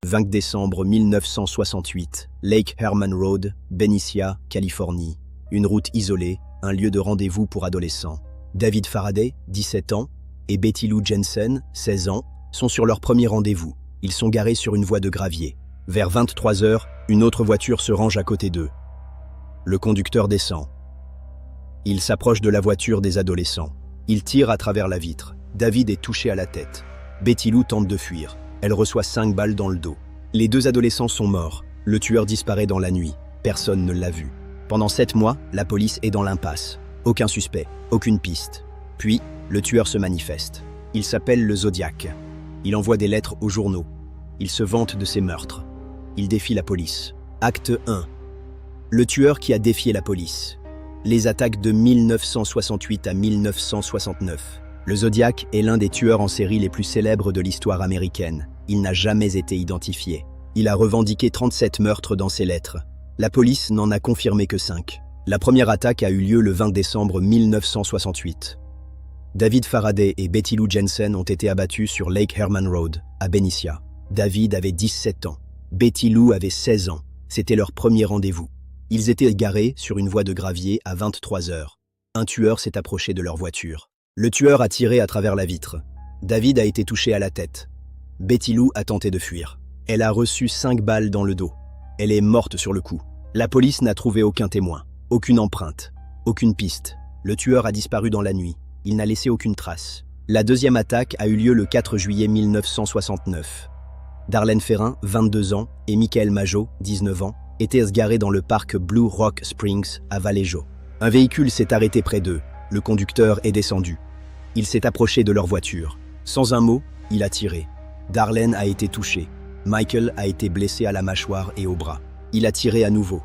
20 décembre 1968, Lake Herman Road, Benicia, Californie. Une route isolée, un lieu de rendez-vous pour adolescents. David Faraday, 17 ans, et Betty Lou Jensen, 16 ans, sont sur leur premier rendez-vous. Ils sont garés sur une voie de gravier. Vers 23 h, une autre voiture se range à côté d'eux. Le conducteur descend. Il s'approche de la voiture des adolescents. Il tire à travers la vitre. David est touché à la tête. Betty Lou tente de fuir. Elle reçoit 5 balles dans le dos. Les deux adolescents sont morts. Le tueur disparaît dans la nuit. Personne ne l'a vu. Pendant 7 mois, la police est dans l'impasse. Aucun suspect, aucune piste. Puis, le tueur se manifeste. Il s'appelle le Zodiac. Il envoie des lettres aux journaux. Il se vante de ses meurtres. Il défie la police. Acte 1. Le tueur qui a défié la police. Les attaques de 1968 à 1969. Le Zodiac est l'un des tueurs en série les plus célèbres de l'histoire américaine. Il n'a jamais été identifié. Il a revendiqué 37 meurtres dans ses lettres. La police n'en a confirmé que 5. La première attaque a eu lieu le 20 décembre 1968. David Faraday et Betty Lou Jensen ont été abattus sur Lake Herman Road, à Benicia. David avait 17 ans. Betty Lou avait 16 ans. C'était leur premier rendez-vous. Ils étaient garés sur une voie de gravier à 23 h. Un tueur s'est approché de leur voiture. Le tueur a tiré à travers la vitre. David a été touché à la tête. Betty Lou a tenté de fuir. Elle a reçu 5 balles dans le dos. Elle est morte sur le coup. La police n'a trouvé aucun témoin, aucune empreinte, aucune piste. Le tueur a disparu dans la nuit. Il n'a laissé aucune trace. La deuxième attaque a eu lieu le 4 juillet 1969. Darlene Ferrin, 22 ans, et Michael Mageau, 19 ans, étaient garés dans le parc Blue Rock Springs à Vallejo. Un véhicule s'est arrêté près d'eux. Le conducteur est descendu. Il s'est approché de leur voiture. Sans un mot, il a tiré. Darlene a été touchée. Michael a été blessé à la mâchoire et au bras. Il a tiré à nouveau.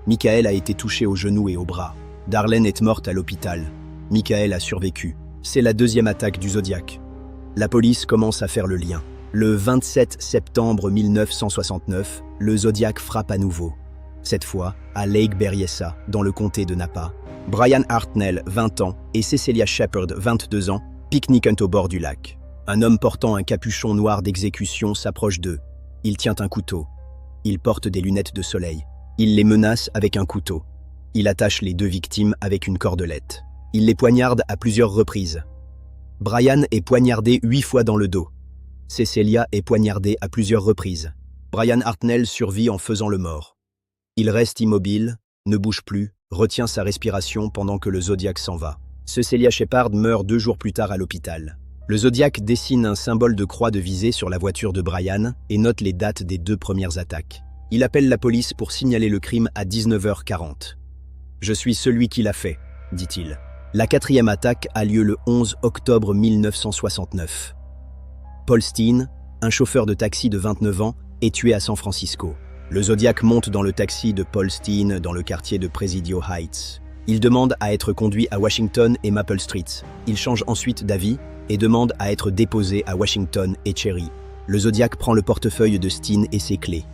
Michael a été touché au genou et au bras. Darlene est morte à l'hôpital. Michael a survécu. C'est la deuxième attaque du Zodiac. La police commence à faire le lien. Le 27 septembre 1969, le Zodiac frappe à nouveau. Cette fois, à Lake Berryessa, dans le comté de Napa. Brian Hartnell, 20 ans, et Cecelia Shepard, 22 ans, pique-niquent au bord du lac. Un homme portant un capuchon noir d'exécution s'approche d'eux. Il tient un couteau. Il porte des lunettes de soleil. Il les menace avec un couteau. Il attache les deux victimes avec une cordelette. Il les poignarde à plusieurs reprises. Brian est poignardé 8 fois dans le dos. Cecelia est poignardée à plusieurs reprises. Brian Hartnell survit en faisant le mort. Il reste immobile, ne bouge plus, retient sa respiration pendant que le Zodiac s'en va. Cecelia Shepard meurt 2 jours plus tard à l'hôpital. Le Zodiac dessine un symbole de croix de visée sur la voiture de Brian et note les dates des 2 premières attaques. Il appelle la police pour signaler le crime à 19 h 40. « Je suis celui qui l'a fait », dit-il. La 4e attaque a lieu le 11 octobre 1969. Paul Steen, un chauffeur de taxi de 29 ans, est tué à San Francisco. Le Zodiac monte dans le taxi de Paul Steen dans le quartier de Presidio Heights. Il demande à être conduit à Washington et Maple Street. Il change ensuite d'avis et demande à être déposé à Washington et Cherry. Le Zodiac prend le portefeuille de Steen et ses clés.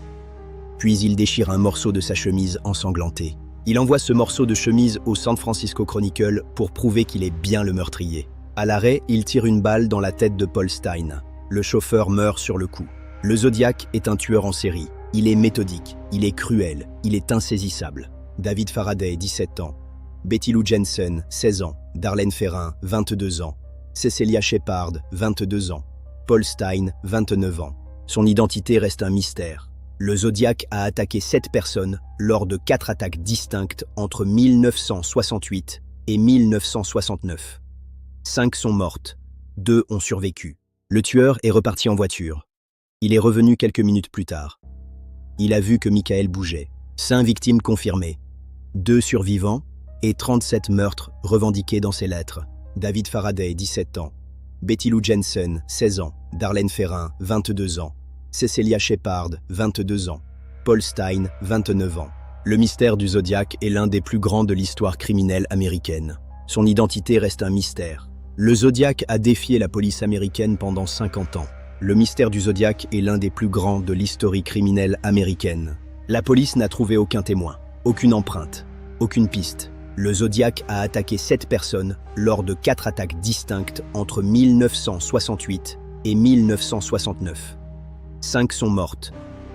Puis il déchire un morceau de sa chemise ensanglantée. Il envoie ce morceau de chemise au San Francisco Chronicle pour prouver qu'il est bien le meurtrier. À l'arrêt, il tire une balle dans la tête de Paul Steen. Le chauffeur meurt sur le coup. Le Zodiac est un tueur en série. Il est méthodique, il est cruel, il est insaisissable. David Faraday, 17 ans. Betty Lou Jensen, 16 ans. Darlene Ferrin, 22 ans. Cecelia Shepard, 22 ans. Paul Steen, 29 ans. Son identité reste un mystère. Le Zodiac a attaqué 7 personnes lors de 4 attaques distinctes entre 1968 et 1969. 5 sont mortes, 2 ont survécu. Le tueur est reparti en voiture. Il est revenu quelques minutes plus tard. Il a vu que Michael bougeait. 5 victimes confirmées, 2 survivants et 37 meurtres revendiqués dans ses lettres. David Faraday, 17 ans. Betty Lou Jensen, 16 ans. Darlene Ferrin, 22 ans. Cecelia Shepard, 22 ans. Paul Steen, 29 ans. Le mystère du Zodiac est l'un des plus grands de l'histoire criminelle américaine. Son identité reste un mystère. Le Zodiac a défié la police américaine pendant 50 ans. Le mystère du Zodiac est l'un des plus grands de l'histoire criminelle américaine. La police n'a trouvé aucun témoin, aucune empreinte, aucune piste. Le Zodiac a attaqué 7 personnes lors de 4 attaques distinctes entre 1968 et 1969. 5 sont mortes,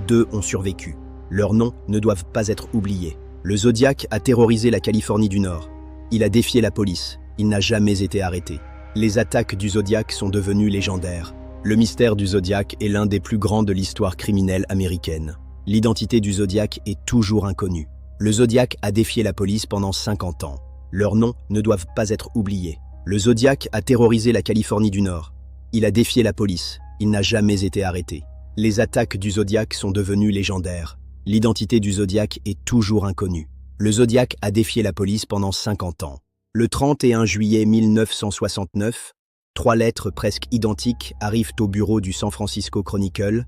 2 ont survécu. Leurs noms ne doivent pas être oubliés. Le Zodiac a terrorisé la Californie du Nord. Il a défié la police. Il n'a jamais été arrêté. Les attaques du Zodiac sont devenues légendaires. Le mystère du Zodiac est l'un des plus grands de l'histoire criminelle américaine. L'identité du Zodiac est toujours inconnue. Le Zodiac a défié la police pendant 50 ans. Leurs noms ne doivent pas être oubliés. Le Zodiac a terrorisé la Californie du Nord. Il a défié la police. Il n'a jamais été arrêté. Les attaques du Zodiac sont devenues légendaires. L'identité du Zodiac est toujours inconnue. Le Zodiac a défié la police pendant 50 ans. Le 31 juillet 1969, 3 lettres presque identiques arrivent au bureau du San Francisco Chronicle,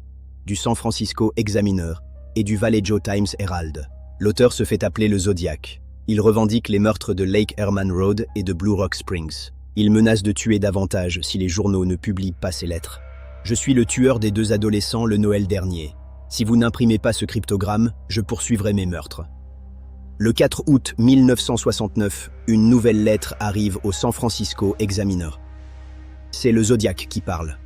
du San Francisco Examiner et du Vallejo Times Herald. L'auteur se fait appeler le Zodiac. Il revendique les meurtres de Lake Herman Road et de Blue Rock Springs. Il menace de tuer davantage si les journaux ne publient pas ces lettres. Je suis le tueur des 2 adolescents le Noël dernier. Si vous n'imprimez pas ce cryptogramme, je poursuivrai mes meurtres. Le 4 août 1969, une nouvelle lettre arrive au San Francisco Examiner. C'est le Zodiac qui parle.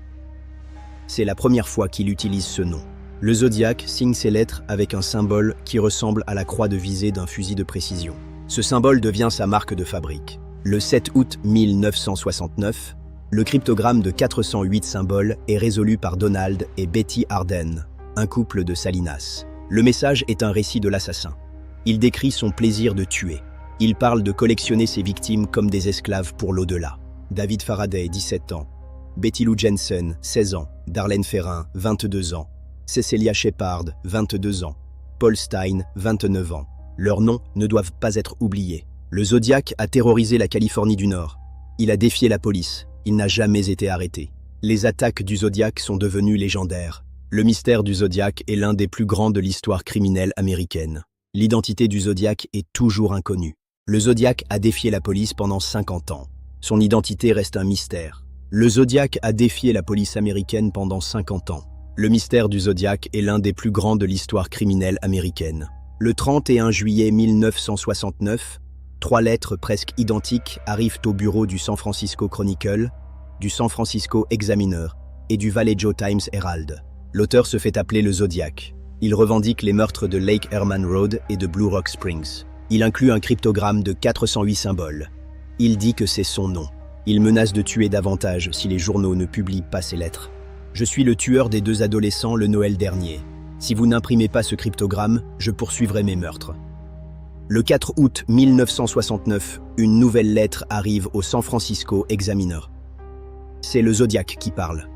C'est la première fois qu'il utilise ce nom. Le Zodiac signe ses lettres avec un symbole qui ressemble à la croix de visée d'un fusil de précision. Ce symbole devient sa marque de fabrique. Le 7 août 1969, le cryptogramme de 408 symboles est résolu par Donald et Betty Arden, un couple de Salinas. Le message est un récit de l'assassin. Il décrit son plaisir de tuer. Il parle de collectionner ses victimes comme des esclaves pour l'au-delà. David Faraday, 17 ans. Betty Lou Jensen, 16 ans. Darlene Ferrin, 22 ans. Cecilia Shepard, 22 ans. Paul Stein, 29 ans. Leurs noms ne doivent pas être oubliés. Le Zodiac a terrorisé la Californie du Nord. Il a défié la police. Il n'a jamais été arrêté. Les attaques du Zodiac sont devenues légendaires. Le mystère du Zodiac est l'un des plus grands de l'histoire criminelle américaine. L'identité du Zodiac est toujours inconnue. Le Zodiac a défié la police pendant 50 ans. Son identité reste un mystère. Le Zodiac a défié la police américaine pendant 50 ans. Le mystère du Zodiac est l'un des plus grands de l'histoire criminelle américaine. Le 31 juillet 1969, 3 lettres presque identiques arrivent au bureau du San Francisco Chronicle, du San Francisco Examiner et du Vallejo Times Herald. L'auteur se fait appeler le Zodiac. Il revendique les meurtres de Lake Herman Road et de Blue Rock Springs. Il inclut un cryptogramme de 408 symboles. Il dit que c'est son nom. Il menace de tuer davantage si les journaux ne publient pas ces lettres. Je suis le tueur des 2 adolescents le Noël dernier. Si vous n'imprimez pas ce cryptogramme, je poursuivrai mes meurtres. Le 4 août 1969, une nouvelle lettre arrive au San Francisco Examiner. C'est le Zodiac qui parle.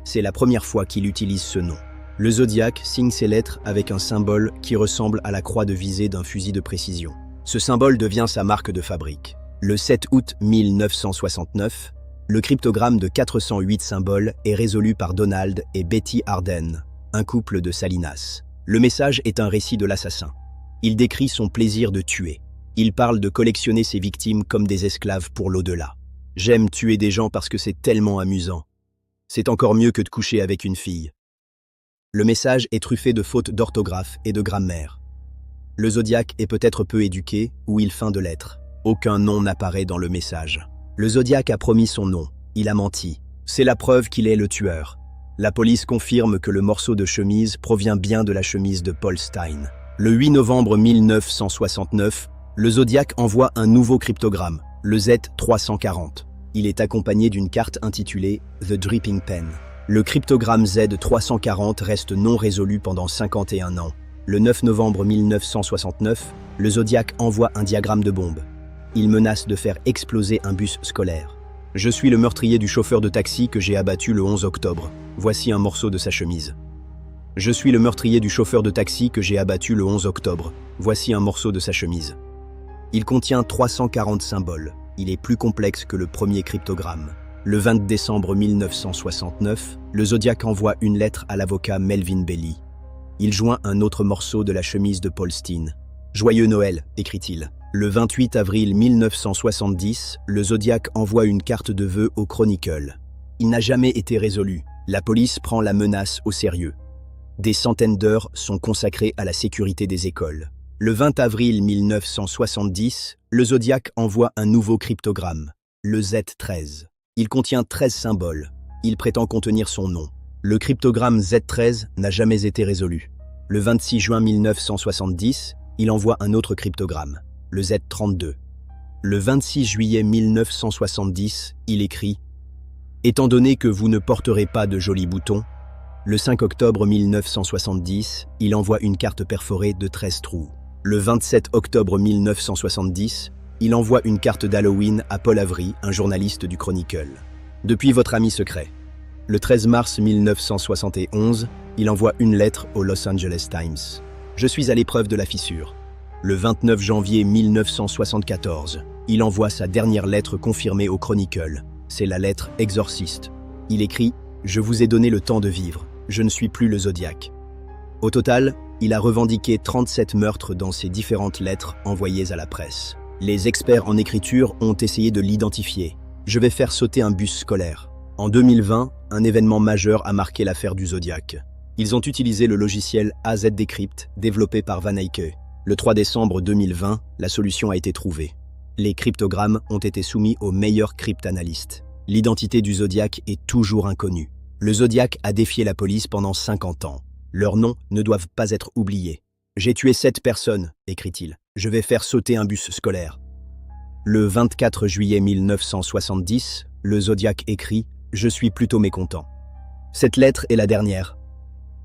C'est la première fois qu'il utilise ce nom. Le Zodiac signe ses lettres avec un symbole qui ressemble à la croix de visée d'un fusil de précision. Ce symbole devient sa marque de fabrique. Le 7 août 1969, le cryptogramme de 408 symboles est résolu par Donald et Betty Arden, un couple de Salinas. Le message est un récit de l'assassin. Il décrit son plaisir de tuer. Il parle de collectionner ses victimes comme des esclaves pour l'au-delà. J'aime tuer des gens parce que c'est tellement amusant. C'est encore mieux que de coucher avec une fille. Le message est truffé de fautes d'orthographe et de grammaire. Le Zodiac est peut-être peu éduqué ou il feint de l'être. Aucun nom n'apparaît dans le message. Le Zodiac a promis son nom. Il a menti. C'est la preuve qu'il est le tueur. La police confirme que le morceau de chemise provient bien de la chemise de Paul Stein. Le 8 novembre 1969, le Zodiac envoie un nouveau cryptogramme, le Z340. Il est accompagné d'une carte intitulée « The Dripping Pen ». Le cryptogramme Z340 reste non résolu pendant 51 ans. Le 9 novembre 1969, le Zodiac envoie un diagramme de bombe. Il menace de faire exploser un bus scolaire. Je suis le meurtrier du chauffeur de taxi que j'ai abattu le 11 octobre. Voici un morceau de sa chemise. Je suis le meurtrier du chauffeur de taxi que j'ai abattu le 11 octobre. Voici un morceau de sa chemise. Il contient 340 symboles. Il est plus complexe que le premier cryptogramme. Le 20 décembre 1969, le Zodiac envoie une lettre à l'avocat Melvin Belli. Il joint un autre morceau de la chemise de Paul Stein. « Joyeux Noël », écrit-il. Le 28 avril 1970, le Zodiac envoie une carte de vœux au Chronicle. Il n'a jamais été résolu. La police prend la menace au sérieux. Des centaines d'heures sont consacrées à la sécurité des écoles. Le 20 avril 1970, le Zodiac envoie un nouveau cryptogramme, le Z13. Il contient 13 symboles. Il prétend contenir son nom. Le cryptogramme Z13 n'a jamais été résolu. Le 26 juin 1970, il envoie un autre cryptogramme, le Z32. Le 26 juillet 1970, il écrit « Étant donné que vous ne porterez pas de jolis boutons », le 5 octobre 1970, il envoie une carte perforée de 13 trous. Le 27 octobre 1970, il envoie une carte d'Halloween à Paul Avery, un journaliste du Chronicle. Depuis votre ami secret. Le 13 mars 1971, il envoie une lettre au Los Angeles Times. Je suis à l'épreuve de la fissure. Le 29 janvier 1974, il envoie sa dernière lettre confirmée au Chronicle. C'est la lettre Exorciste. Il écrit « Je vous ai donné le temps de vivre. Je ne suis plus le Zodiac ». Au total, il a revendiqué 37 meurtres dans ses différentes lettres envoyées à la presse. Les experts en écriture ont essayé de l'identifier. Je vais faire sauter un bus scolaire. En 2020, un événement majeur a marqué l'affaire du Zodiac. Ils ont utilisé le logiciel AZ Decrypt développé par Van Eyck. Le 3 décembre 2020, la solution a été trouvée. Les cryptogrammes ont été soumis aux meilleurs cryptanalystes. L'identité du Zodiac est toujours inconnue. Le Zodiac a défié la police pendant 50 ans. Leurs noms ne doivent pas être oubliés. « J'ai tué 7 personnes », écrit-il. « Je vais faire sauter un bus scolaire. » Le 24 juillet 1970, le Zodiac écrit « Je suis plutôt mécontent. » Cette lettre est la dernière.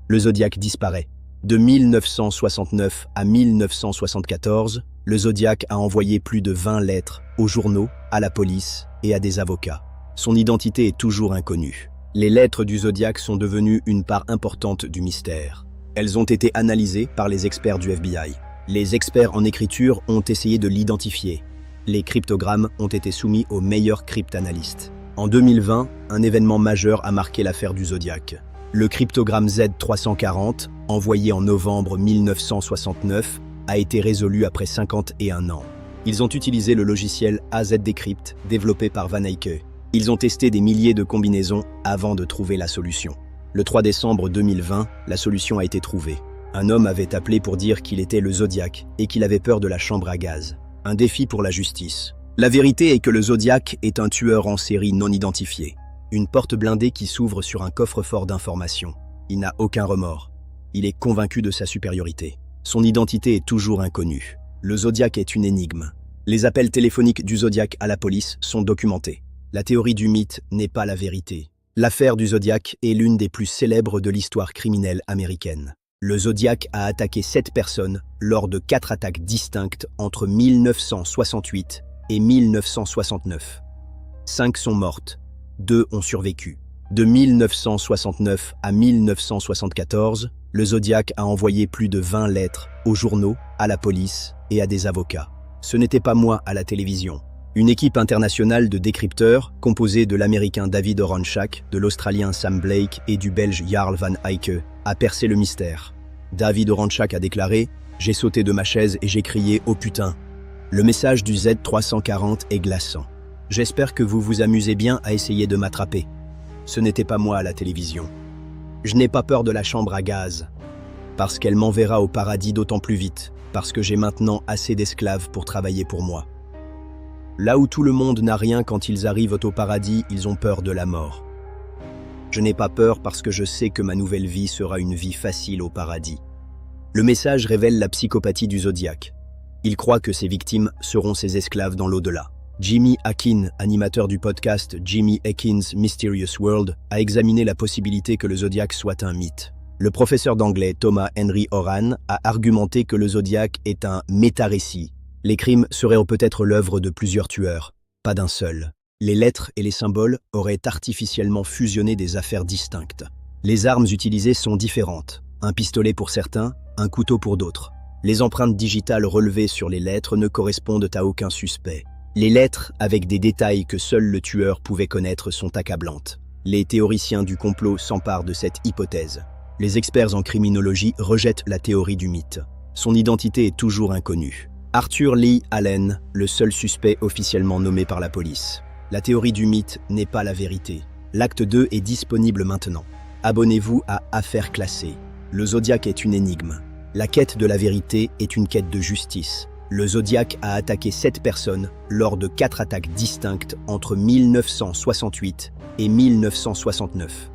Le Zodiac disparaît. De 1969 à 1974, le Zodiac a envoyé plus de 20 lettres aux journaux, à la police et à des avocats. Son identité est toujours inconnue. Les lettres du Zodiac sont devenues une part importante du mystère. Elles ont été analysées par les experts du FBI. Les experts en écriture ont essayé de l'identifier. Les cryptogrammes ont été soumis aux meilleurs cryptanalystes. En 2020, un événement majeur a marqué l'affaire du Zodiac. Le cryptogramme Z340, envoyé en novembre 1969, a été résolu après 51 ans. Ils ont utilisé le logiciel AZ Decrypt développé par Van Eyck. Ils ont testé des milliers de combinaisons avant de trouver la solution. Le 3 décembre 2020, la solution a été trouvée. Un homme avait appelé pour dire qu'il était le Zodiac et qu'il avait peur de la chambre à gaz. Un défi pour la justice. La vérité est que le Zodiac est un tueur en série non identifié. Une porte blindée qui s'ouvre sur un coffre-fort d'informations. Il n'a aucun remords. Il est convaincu de sa supériorité. Son identité est toujours inconnue. Le Zodiac est une énigme. Les appels téléphoniques du Zodiac à la police sont documentés. La théorie du mythe n'est pas la vérité. L'affaire du Zodiac est l'une des plus célèbres de l'histoire criminelle américaine. Le Zodiac a attaqué 7 personnes lors de 4 attaques distinctes entre 1968 et 1969. 5 sont mortes, 2 ont survécu. De 1969 à 1974, le Zodiac a envoyé plus de 20 lettres aux journaux, à la police et à des avocats. Ce n'était pas moi à la télévision. Une équipe internationale de décrypteurs, composée de l'Américain David Oranchak, de l'Australien Sam Blake et du Belge Jarl van Eyck, a percé le mystère. David Oranchak a déclaré « J'ai sauté de ma chaise et j'ai crié « Oh putain !» Le message du Z340 est glaçant. J'espère que vous vous amusez bien à essayer de m'attraper. Ce n'était pas moi à la télévision. Je n'ai pas peur de la chambre à gaz, parce qu'elle m'enverra au paradis d'autant plus vite, parce que j'ai maintenant assez d'esclaves pour travailler pour moi. Là où tout le monde n'a rien quand ils arrivent au paradis, ils ont peur de la mort. Je n'ai pas peur parce que je sais que ma nouvelle vie sera une vie facile au paradis. Le message révèle la psychopathie du Zodiac. Il croit que ses victimes seront ses esclaves dans l'au-delà. Jimmy Akin, animateur du podcast Jimmy Akin's Mysterious World, a examiné la possibilité que le Zodiac soit un mythe. Le professeur d'anglais Thomas Henry Horan a argumenté que le Zodiac est un méta-récit. Les crimes seraient peut-être l'œuvre de plusieurs tueurs, pas d'un seul. Les lettres et les symboles auraient artificiellement fusionné des affaires distinctes. Les armes utilisées sont différentes. Un pistolet pour certains, un couteau pour d'autres. Les empreintes digitales relevées sur les lettres ne correspondent à aucun suspect. Les lettres, avec des détails que seul le tueur pouvait connaître, sont accablantes. Les théoriciens du complot s'emparent de cette hypothèse. Les experts en criminologie rejettent la théorie du mythe. Son identité est toujours inconnue. Arthur Lee Allen, le seul suspect officiellement nommé par la police. La théorie du mythe n'est pas la vérité. L'acte 2 est disponible maintenant. Abonnez-vous à Affaires classées. Le Zodiac est une énigme. La quête de la vérité est une quête de justice. Le Zodiac a attaqué 7 personnes lors de 4 attaques distinctes entre 1968 et 1969.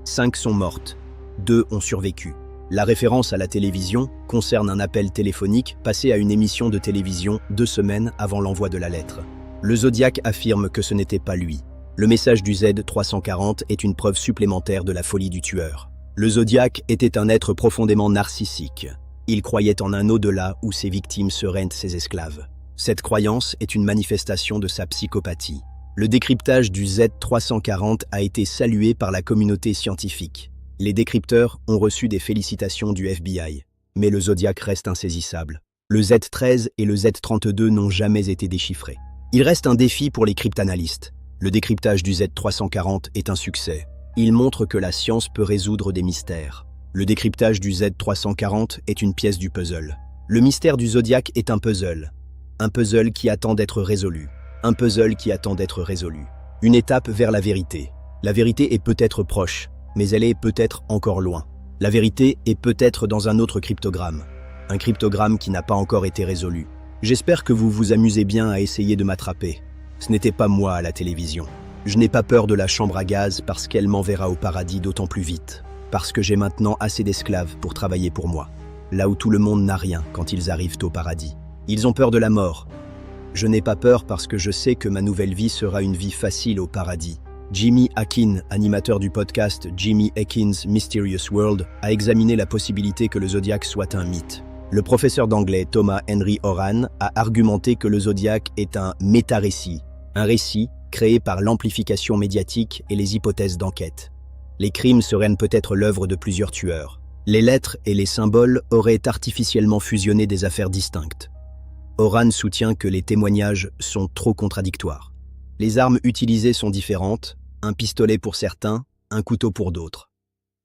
5 sont mortes, 2 ont survécu. La référence à la télévision concerne un appel téléphonique passé à une émission de télévision 2 semaines avant l'envoi de la lettre. Le Zodiac affirme que ce n'était pas lui. Le message du Z340 est une preuve supplémentaire de la folie du tueur. Le Zodiac était un être profondément narcissique. Il croyait en un au-delà où ses victimes seraient ses esclaves. Cette croyance est une manifestation de sa psychopathie. Le décryptage du Z340 a été salué par la communauté scientifique. Les décrypteurs ont reçu des félicitations du FBI, mais le Zodiac reste insaisissable. Le Z13 et le Z32 n'ont jamais été déchiffrés. Il reste un défi pour les cryptanalystes. Le décryptage du Z340 est un succès. Il montre que la science peut résoudre des mystères. Le décryptage du Z340 est une pièce du puzzle. Le mystère du Zodiac est un puzzle. Un puzzle qui attend d'être résolu. Un puzzle qui attend d'être résolu. Une étape vers la vérité. La vérité est peut-être proche, mais elle est peut-être encore loin. La vérité est peut-être dans un autre cryptogramme. Un cryptogramme qui n'a pas encore été résolu. J'espère que vous vous amusez bien à essayer de m'attraper. Ce n'était pas moi à la télévision. Je n'ai pas peur de la chambre à gaz parce qu'elle m'enverra au paradis d'autant plus vite. Parce que j'ai maintenant assez d'esclaves pour travailler pour moi. Là où tout le monde n'a rien quand ils arrivent au paradis. Ils ont peur de la mort. Je n'ai pas peur parce que je sais que ma nouvelle vie sera une vie facile au paradis. Jimmy Akin, animateur du podcast Jimmy Akin's Mysterious World, a examiné la possibilité que le Zodiac soit un mythe. Le professeur d'anglais Thomas Henry Horan a argumenté que le Zodiac est un méta-récit, un récit créé par l'amplification médiatique et les hypothèses d'enquête. Les crimes seraient peut-être l'œuvre de plusieurs tueurs. Les lettres et les symboles auraient artificiellement fusionné des affaires distinctes. Horan soutient que les témoignages sont trop contradictoires. Les armes utilisées sont différentes, un pistolet pour certains, un couteau pour d'autres.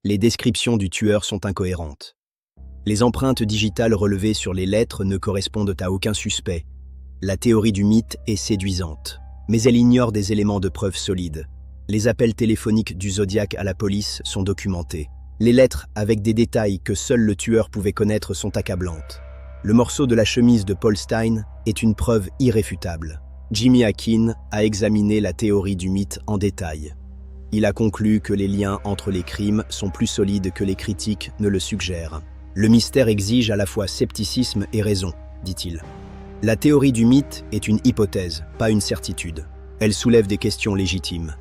Les descriptions du tueur sont incohérentes. Les empreintes digitales relevées sur les lettres ne correspondent à aucun suspect. La théorie du mythe est séduisante, mais elle ignore des éléments de preuve solides. Les appels téléphoniques du Zodiac à la police sont documentés. Les lettres avec des détails que seul le tueur pouvait connaître sont accablantes. Le morceau de la chemise de Paul Stein est une preuve irréfutable. Jimmy Akin a examiné la théorie du mythe en détail. Il a conclu que les liens entre les crimes sont plus solides que les critiques ne le suggèrent. Le mystère exige à la fois scepticisme et raison, dit-il. La théorie du mythe est une hypothèse, pas une certitude. Elle soulève des questions légitimes,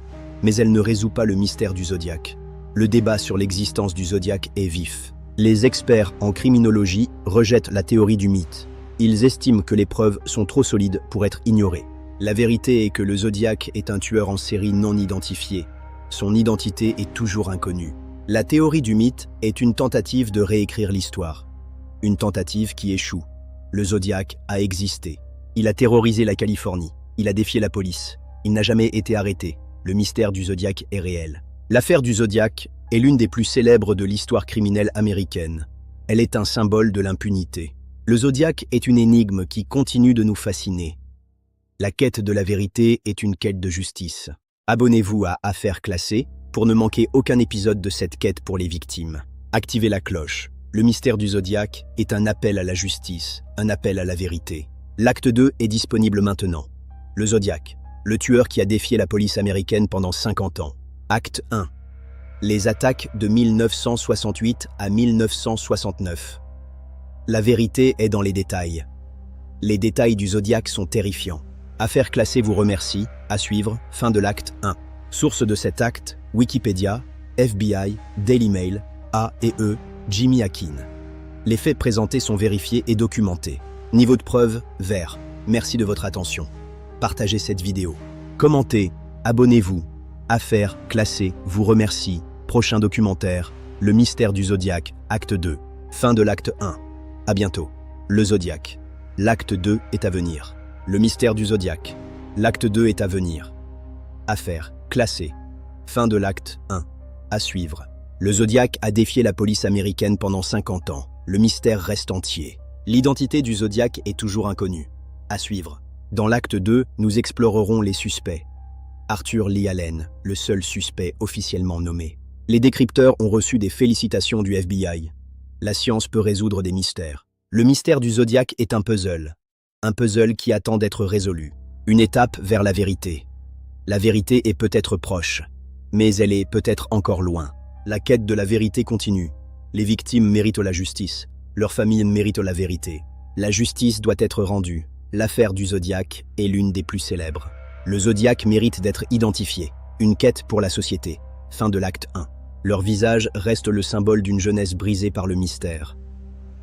mais elle ne résout pas le mystère du Zodiac. Le débat sur l'existence du Zodiac est vif. Les experts en criminologie rejettent la théorie du mythe. Ils estiment que les preuves sont trop solides pour être ignorées. La vérité est que le Zodiac est un tueur en série non identifié. Son identité est toujours inconnue. La théorie du mythe est une tentative de réécrire l'histoire. Une tentative qui échoue. Le Zodiac a existé. Il a terrorisé la Californie. Il a défié la police. Il n'a jamais été arrêté. Le mystère du Zodiac est réel. L'affaire du Zodiac est l'une des plus célèbres de l'histoire criminelle américaine. Elle est un symbole de l'impunité. Le Zodiac est une énigme qui continue de nous fasciner. La quête de la vérité est une quête de justice. Abonnez-vous à Affaires classées pour ne manquer aucun épisode de cette quête pour les victimes. Activez la cloche. Le mystère du Zodiac est un appel à la justice, un appel à la vérité. L'acte 2 est disponible maintenant. Le Zodiac, le tueur qui a défié la police américaine pendant 50 ans. Acte 1. Les attaques de 1968 à 1969. La vérité est dans les détails. Les détails du Zodiac sont terrifiants. Affaires classées vous remercie. À suivre, fin de l'acte 1. Source de cet acte, Wikipédia, FBI, Daily Mail, A et E, Jimmy Akin. Les faits présentés sont vérifiés et documentés. Niveau de preuve, vert. Merci de votre attention. Partagez cette vidéo. Commentez, abonnez-vous. Affaires classées vous remercie. Prochain documentaire, Le mystère du Zodiac, acte 2. Fin de l'acte 1. À bientôt. Le Zodiac. L'acte 2 est à venir. Le mystère du Zodiac. L'acte 2 est à venir. Affaires classées. Fin de l'acte 1. À suivre. Le Zodiac a défié la police américaine pendant 50 ans. Le mystère reste entier. L'identité du Zodiac est toujours inconnue. À suivre. Dans l'acte 2, nous explorerons les suspects. Arthur Lee Allen, le seul suspect officiellement nommé. Les décrypteurs ont reçu des félicitations du FBI. La science peut résoudre des mystères. Le mystère du Zodiac est un puzzle. Un puzzle qui attend d'être résolu. Une étape vers la vérité. La vérité est peut-être proche, mais elle est peut-être encore loin. La quête de la vérité continue. Les victimes méritent la justice. Leurs familles méritent la vérité. La justice doit être rendue. L'affaire du Zodiac est l'une des plus célèbres. Le Zodiac mérite d'être identifié. Une quête pour la société. Fin de l'acte 1. Leur visage reste le symbole d'une jeunesse brisée par le mystère.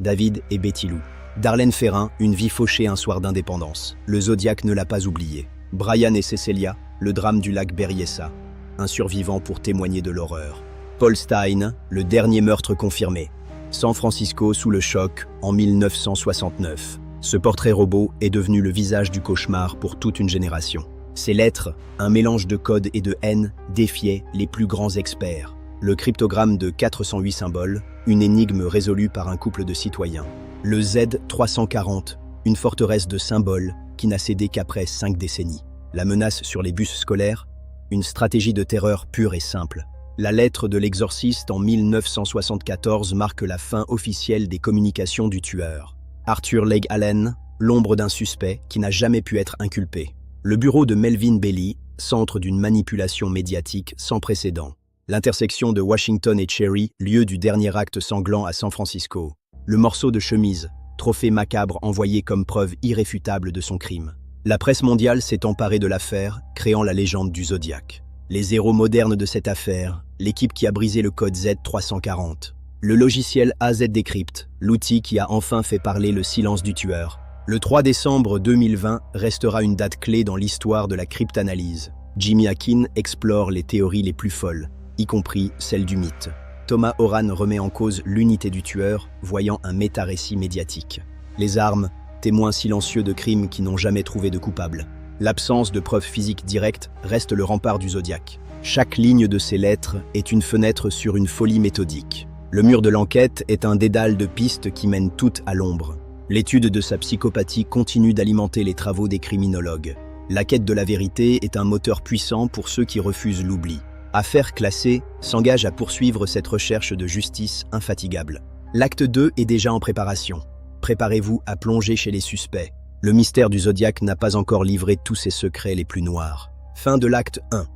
David et Betty Lou. Darlene Ferrin, une vie fauchée un soir d'indépendance. Le Zodiac ne l'a pas oublié. Brian et Cecilia, le drame du lac Berryessa. Un survivant pour témoigner de l'horreur. Paul Stein, le dernier meurtre confirmé. San Francisco sous le choc en 1969. Ce portrait robot est devenu le visage du cauchemar pour toute une génération. Ces lettres, un mélange de code et de haine, défiaient les plus grands experts. Le cryptogramme de 408 symboles, une énigme résolue par un couple de citoyens. Le Z340, une forteresse de symboles qui n'a cédé qu'après 5 décennies. La menace sur les bus scolaires, une stratégie de terreur pure et simple. La lettre de l'exorciste en 1974 marque la fin officielle des communications du tueur. Arthur Legg Allen, l'ombre d'un suspect qui n'a jamais pu être inculpé. Le bureau de Melvin Bailey, centre d'une manipulation médiatique sans précédent. L'intersection de Washington et Cherry, lieu du dernier acte sanglant à San Francisco. Le morceau de chemise, trophée macabre envoyé comme preuve irréfutable de son crime. La presse mondiale s'est emparée de l'affaire, créant la légende du Zodiac. Les héros modernes de cette affaire, l'équipe qui a brisé le code Z340. Le logiciel AZ Decrypt, l'outil qui a enfin fait parler le silence du tueur. Le 3 décembre 2020 restera une date clé dans l'histoire de la cryptanalyse. Jimmy Akin explore les théories les plus folles, y compris celle du mythe. Thomas Horan remet en cause l'unité du tueur, voyant un méta-récit médiatique. Les armes, témoins silencieux de crimes qui n'ont jamais trouvé de coupable. L'absence de preuves physiques directes reste le rempart du Zodiac. Chaque ligne de ces lettres est une fenêtre sur une folie méthodique. Le mur de l'enquête est un dédale de pistes qui mènent toutes à l'ombre. L'étude de sa psychopathie continue d'alimenter les travaux des criminologues. La quête de la vérité est un moteur puissant pour ceux qui refusent l'oubli. Affaires classées s'engage à poursuivre cette recherche de justice infatigable. L'acte 2 est déjà en préparation. Préparez-vous à plonger chez les suspects. Le mystère du Zodiac n'a pas encore livré tous ses secrets les plus noirs. Fin de l'acte 1.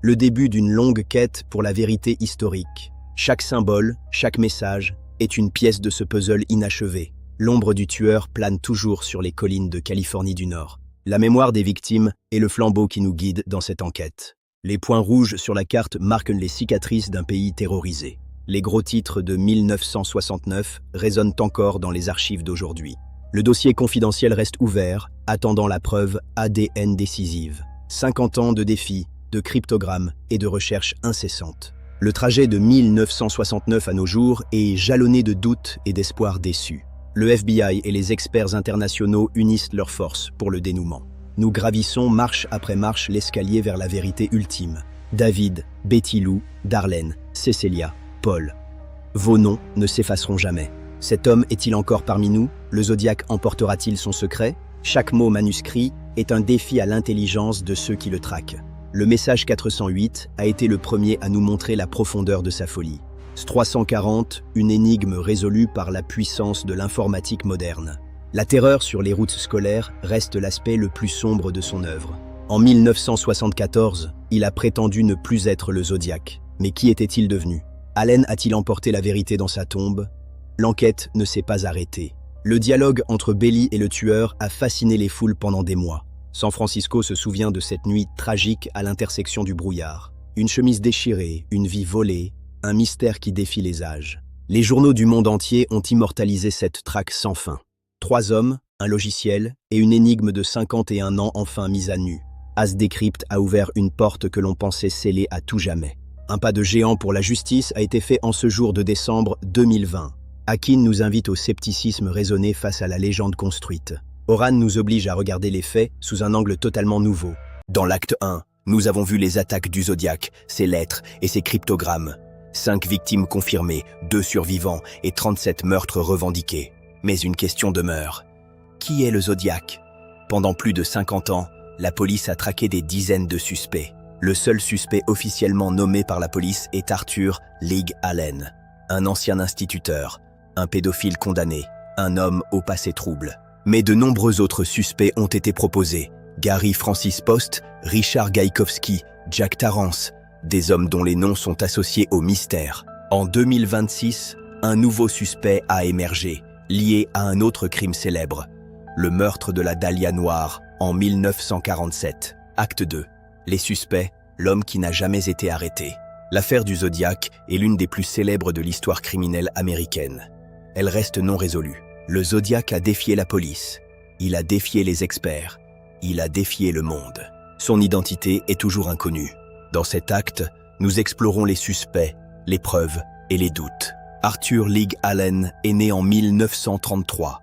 Le début d'une longue quête pour la vérité historique. Chaque symbole, chaque message est une pièce de ce puzzle inachevé. L'ombre du tueur plane toujours sur les collines de Californie du Nord. La mémoire des victimes est le flambeau qui nous guide dans cette enquête. Les points rouges sur la carte marquent les cicatrices d'un pays terrorisé. Les gros titres de 1969 résonnent encore dans les archives d'aujourd'hui. Le dossier confidentiel reste ouvert, attendant la preuve ADN décisive. 50 ans de défis, de cryptogrammes et de recherches incessantes. Le trajet de 1969 à nos jours est jalonné de doutes et d'espoirs déçus. Le FBI et les experts internationaux unissent leurs forces pour le dénouement. Nous gravissons marche après marche l'escalier vers la vérité ultime. David, Betty Lou, Darlene, Cecilia, Paul. Vos noms ne s'effaceront jamais. Cet homme est-il encore parmi nous? Le Zodiac emportera-t-il son secret? Chaque mot manuscrit est un défi à l'intelligence de ceux qui le traquent. Le message 408 a été le premier à nous montrer la profondeur de sa folie. 340, une énigme résolue par la puissance de l'informatique moderne. La terreur sur les routes scolaires reste l'aspect le plus sombre de son œuvre. En 1974, il a prétendu ne plus être le Zodiac. Mais qui était-il devenu? Allen a-t-il emporté la vérité dans sa tombe? L'enquête ne s'est pas arrêtée. Le dialogue entre Bailey et le tueur a fasciné les foules pendant des mois. San Francisco se souvient de cette nuit tragique à l'intersection du brouillard. Une chemise déchirée, une vie volée, un mystère qui défie les âges. Les journaux du monde entier ont immortalisé cette traque sans fin. 3 hommes, un logiciel et une énigme de 51 ans enfin mise à nu. AZ Decrypt a ouvert une porte que l'on pensait scellée à tout jamais. Un pas de géant pour la justice a été fait en ce jour de décembre 2020. Akin nous invite au scepticisme raisonné face à la légende construite. Horan nous oblige à regarder les faits sous un angle totalement nouveau. Dans l'acte 1, nous avons vu les attaques du Zodiac, ses lettres et ses cryptogrammes. 5 victimes confirmées, 2 survivants et 37 meurtres revendiqués. Mais une question demeure. Qui est le Zodiac? Pendant plus de 50 ans, la police a traqué des dizaines de suspects. Le seul suspect officiellement nommé par la police est Arthur Legg Allen, un ancien instituteur, un pédophile condamné, un homme au passé trouble. Mais de nombreux autres suspects ont été proposés. Gary Francis Post, Richard Gaikowski, Jack Tarrance, des hommes dont les noms sont associés au mystère. En 2026, un nouveau suspect a émergé, lié à un autre crime célèbre, le meurtre de la Dahlia noire en 1947. Acte 2. Les suspects, l'homme qui n'a jamais été arrêté. L'affaire du Zodiac est l'une des plus célèbres de l'histoire criminelle américaine. Elle reste non résolue. Le Zodiac a défié la police, il a défié les experts, il a défié le monde. Son identité est toujours inconnue. Dans cet acte, nous explorons les suspects, les preuves et les doutes. Arthur Leigh Allen est né en 1933.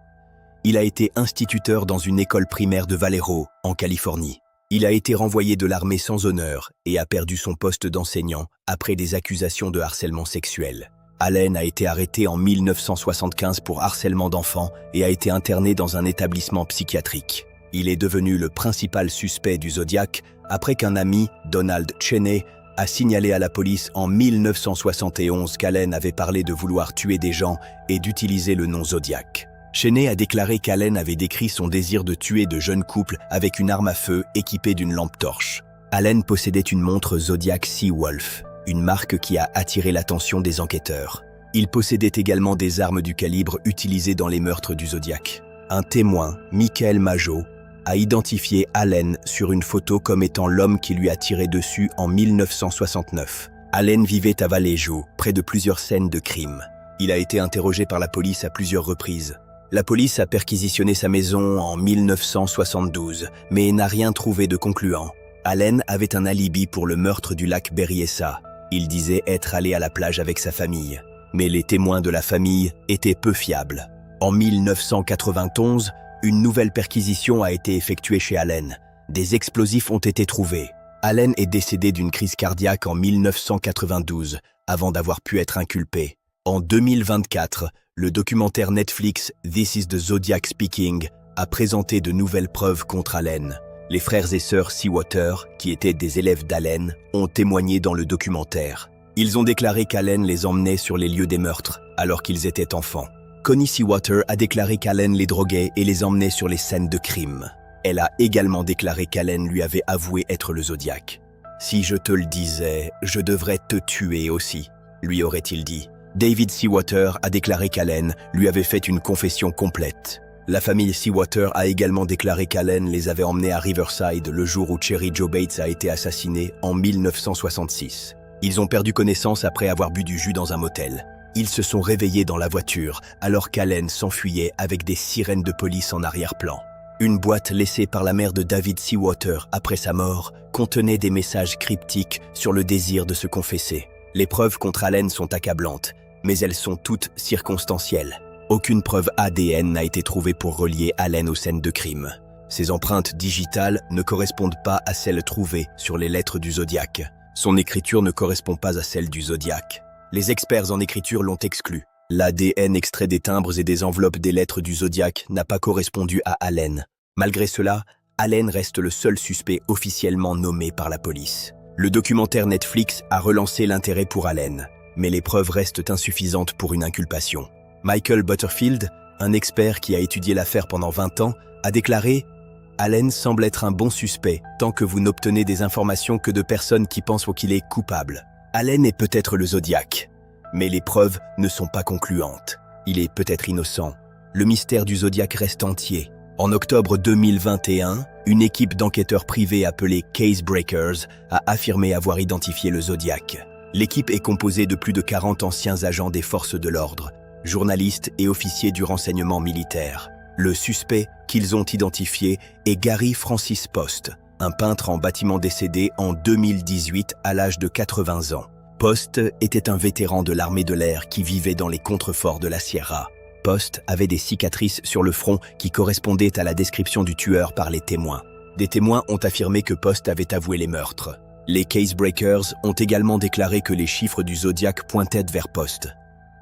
Il a été instituteur dans une école primaire de Vallejo, en Californie. Il a été renvoyé de l'armée sans honneur et a perdu son poste d'enseignant après des accusations de harcèlement sexuel. Allen a été arrêté en 1975 pour harcèlement d'enfants et a été interné dans un établissement psychiatrique. Il est devenu le principal suspect du Zodiac après qu'un ami, Donald Cheney, a signalé à la police en 1971 qu'Allen avait parlé de vouloir tuer des gens et d'utiliser le nom Zodiac. Cheney a déclaré qu'Allen avait décrit son désir de tuer de jeunes couples avec une arme à feu équipée d'une lampe torche. Allen possédait une montre Zodiac Seawolf, une marque qui a attiré l'attention des enquêteurs. Il possédait également des armes du calibre utilisées dans les meurtres du Zodiac. Un témoin, Michael Mageau, a identifié Allen sur une photo comme étant l'homme qui lui a tiré dessus en 1969. Allen vivait à Vallejo, près de plusieurs scènes de crime. Il a été interrogé par la police à plusieurs reprises. La police a perquisitionné sa maison en 1972, mais n'a rien trouvé de concluant. Allen avait un alibi pour le meurtre du lac Berryessa. Il disait être allé à la plage avec sa famille. Mais les témoins de la famille étaient peu fiables. En 1991, une nouvelle perquisition a été effectuée chez Allen. Des explosifs ont été trouvés. Allen est décédé d'une crise cardiaque en 1992, avant d'avoir pu être inculpé. En 2024, le documentaire Netflix This is the Zodiac Speaking a présenté de nouvelles preuves contre Allen. Les frères et sœurs Seawater, qui étaient des élèves d'Allen, ont témoigné dans le documentaire. Ils ont déclaré qu'Allen les emmenait sur les lieux des meurtres, alors qu'ils étaient enfants. Connie Seawater a déclaré qu'Allen les droguait et les emmenait sur les scènes de crime. Elle a également déclaré qu'Allen lui avait avoué être le Zodiac. « Si je te le disais, je devrais te tuer aussi », lui aurait-il dit. David Seawater a déclaré qu'Allen lui avait fait une confession complète. La famille Seawater a également déclaré qu'Allen les avait emmenés à Riverside le jour où Cheri Jo Bates a été assassiné en 1966. Ils ont perdu connaissance après avoir bu du jus dans un motel. Ils se sont réveillés dans la voiture alors qu'Allen s'enfuyait avec des sirènes de police en arrière-plan. Une boîte laissée par la mère de David Seawater après sa mort contenait des messages cryptiques sur le désir de se confesser. Les preuves contre Allen sont accablantes, mais elles sont toutes circonstancielles. Aucune preuve ADN n'a été trouvée pour relier Allen aux scènes de crime. Ses empreintes digitales ne correspondent pas à celles trouvées sur les lettres du Zodiac. Son écriture ne correspond pas à celle du Zodiac. Les experts en écriture l'ont exclu. L'ADN extrait des timbres et des enveloppes des lettres du Zodiac n'a pas correspondu à Allen. Malgré cela, Allen reste le seul suspect officiellement nommé par la police. Le documentaire Netflix a relancé l'intérêt pour Allen, mais les preuves restent insuffisantes pour une inculpation. Michael Butterfield, un expert qui a étudié l'affaire pendant 20 ans, a déclaré « Allen semble être un bon suspect tant que vous n'obtenez des informations que de personnes qui pensent qu'il est coupable. Allen est peut-être le Zodiac, mais les preuves ne sont pas concluantes. Il est peut-être innocent. Le mystère du Zodiac reste entier. » En octobre 2021, une équipe d'enquêteurs privés appelée Case Breakers a affirmé avoir identifié le Zodiac. L'équipe est composée de plus de 40 anciens agents des forces de l'ordre, journalistes et officiers du renseignement militaire. Le suspect qu'ils ont identifié est Gary Francis Post, un peintre en bâtiment décédé en 2018 à l'âge de 80 ans. Post était un vétéran de l'armée de l'air qui vivait dans les contreforts de la Sierra. Post avait des cicatrices sur le front qui correspondaient à la description du tueur par les témoins. Des témoins ont affirmé que Post avait avoué les meurtres. Les Case Breakers ont également déclaré que les chiffres du Zodiac pointaient vers Post.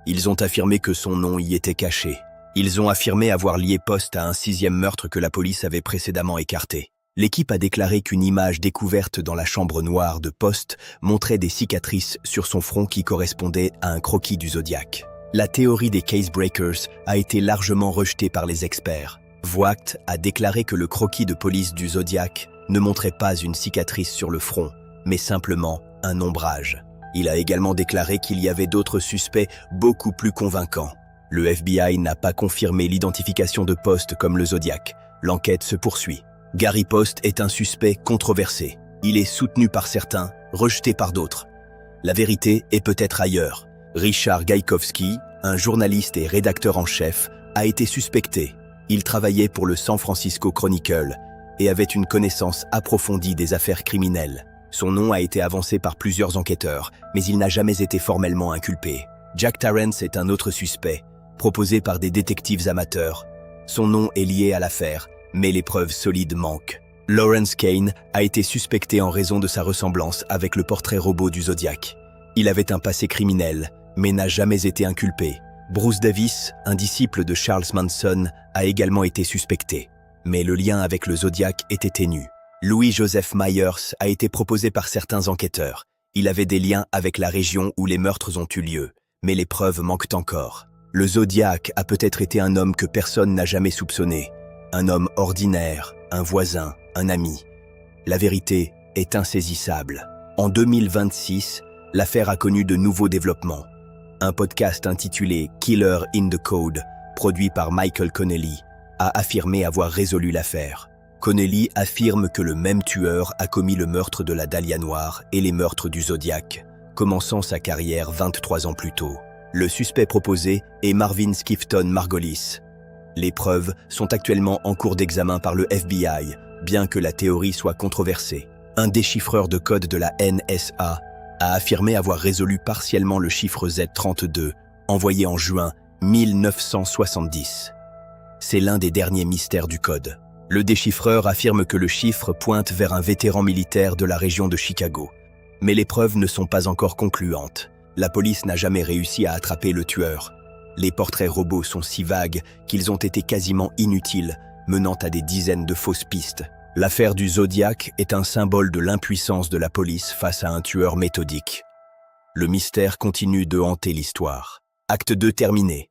Ils ont affirmé que son nom y était caché. Ils ont affirmé avoir lié Post à un 6e meurtre que la police avait précédemment écarté. L'équipe a déclaré qu'une image découverte dans la chambre noire de Post montrait des cicatrices sur son front qui correspondaient à un croquis du Zodiac. La théorie des Case Breakers a été largement rejetée par les experts. Voigt a déclaré que le croquis de police du Zodiac ne montrait pas une cicatrice sur le front, mais simplement un ombrage. Il a également déclaré qu'il y avait d'autres suspects beaucoup plus convaincants. Le FBI n'a pas confirmé l'identification de Post comme le Zodiac. L'enquête se poursuit. Gary Post est un suspect controversé. Il est soutenu par certains, rejeté par d'autres. La vérité est peut-être ailleurs. Richard Gaikowski, un journaliste et rédacteur en chef, a été suspecté. Il travaillait pour le San Francisco Chronicle et avait une connaissance approfondie des affaires criminelles. Son nom a été avancé par plusieurs enquêteurs, mais il n'a jamais été formellement inculpé. Jack Tarrance est un autre suspect, proposé par des détectives amateurs. Son nom est lié à l'affaire, mais les preuves solides manquent. Lawrence Kane a été suspecté en raison de sa ressemblance avec le portrait robot du Zodiac. Il avait un passé criminel, mais n'a jamais été inculpé. Bruce Davis, un disciple de Charles Manson, a également été suspecté. Mais le lien avec le Zodiac était ténu. Louis Joseph Myers a été proposé par certains enquêteurs. Il avait des liens avec la région où les meurtres ont eu lieu, mais les preuves manquent encore. Le Zodiac a peut-être été un homme que personne n'a jamais soupçonné. Un homme ordinaire, un voisin, un ami. La vérité est insaisissable. En 2026, l'affaire a connu de nouveaux développements. Un podcast intitulé « Killer in the Code », produit par Michael Connelly, a affirmé avoir résolu l'affaire. Connelly affirme que le même tueur a commis le meurtre de la Dahlia Noire et les meurtres du Zodiac, commençant sa carrière 23 ans plus tôt. Le suspect proposé est Marvin Skifton Margolis. Les preuves sont actuellement en cours d'examen par le FBI, bien que la théorie soit controversée. Un déchiffreur de code de la NSA a affirmé avoir résolu partiellement le chiffre Z32, envoyé en juin 1970. C'est l'un des derniers mystères du code. Le déchiffreur affirme que le chiffre pointe vers un vétéran militaire de la région de Chicago. Mais les preuves ne sont pas encore concluantes. La police n'a jamais réussi à attraper le tueur. Les portraits robots sont si vagues qu'ils ont été quasiment inutiles, menant à des dizaines de fausses pistes. L'affaire du Zodiac est un symbole de l'impuissance de la police face à un tueur méthodique. Le mystère continue de hanter l'histoire. Acte 2 terminé.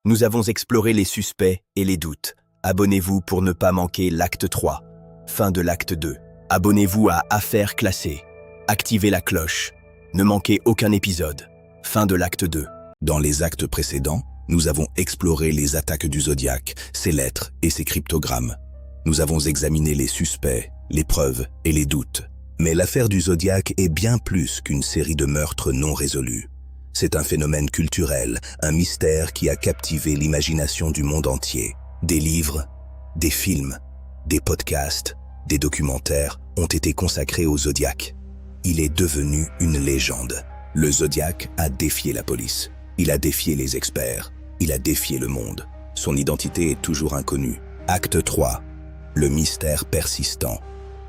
Nous avons exploré les suspects et les doutes. Abonnez-vous pour ne pas manquer l'acte 3. Fin de l'acte 2. Abonnez-vous à Affaires classées. Activez la cloche. Ne manquez aucun épisode. Fin de l'acte 2. Dans les actes précédents, nous avons exploré les attaques du Zodiac, ses lettres et ses cryptogrammes. Nous avons examiné les suspects, les preuves et les doutes. Mais l'affaire du Zodiac est bien plus qu'une série de meurtres non résolus. C'est un phénomène culturel, un mystère qui a captivé l'imagination du monde entier. Des livres, des films, des podcasts, des documentaires ont été consacrés au Zodiac. Il est devenu une légende. Le Zodiac a défié la police. Il a défié les experts. Il a défié le monde. Son identité est toujours inconnue. Acte 3. Le mystère persistant.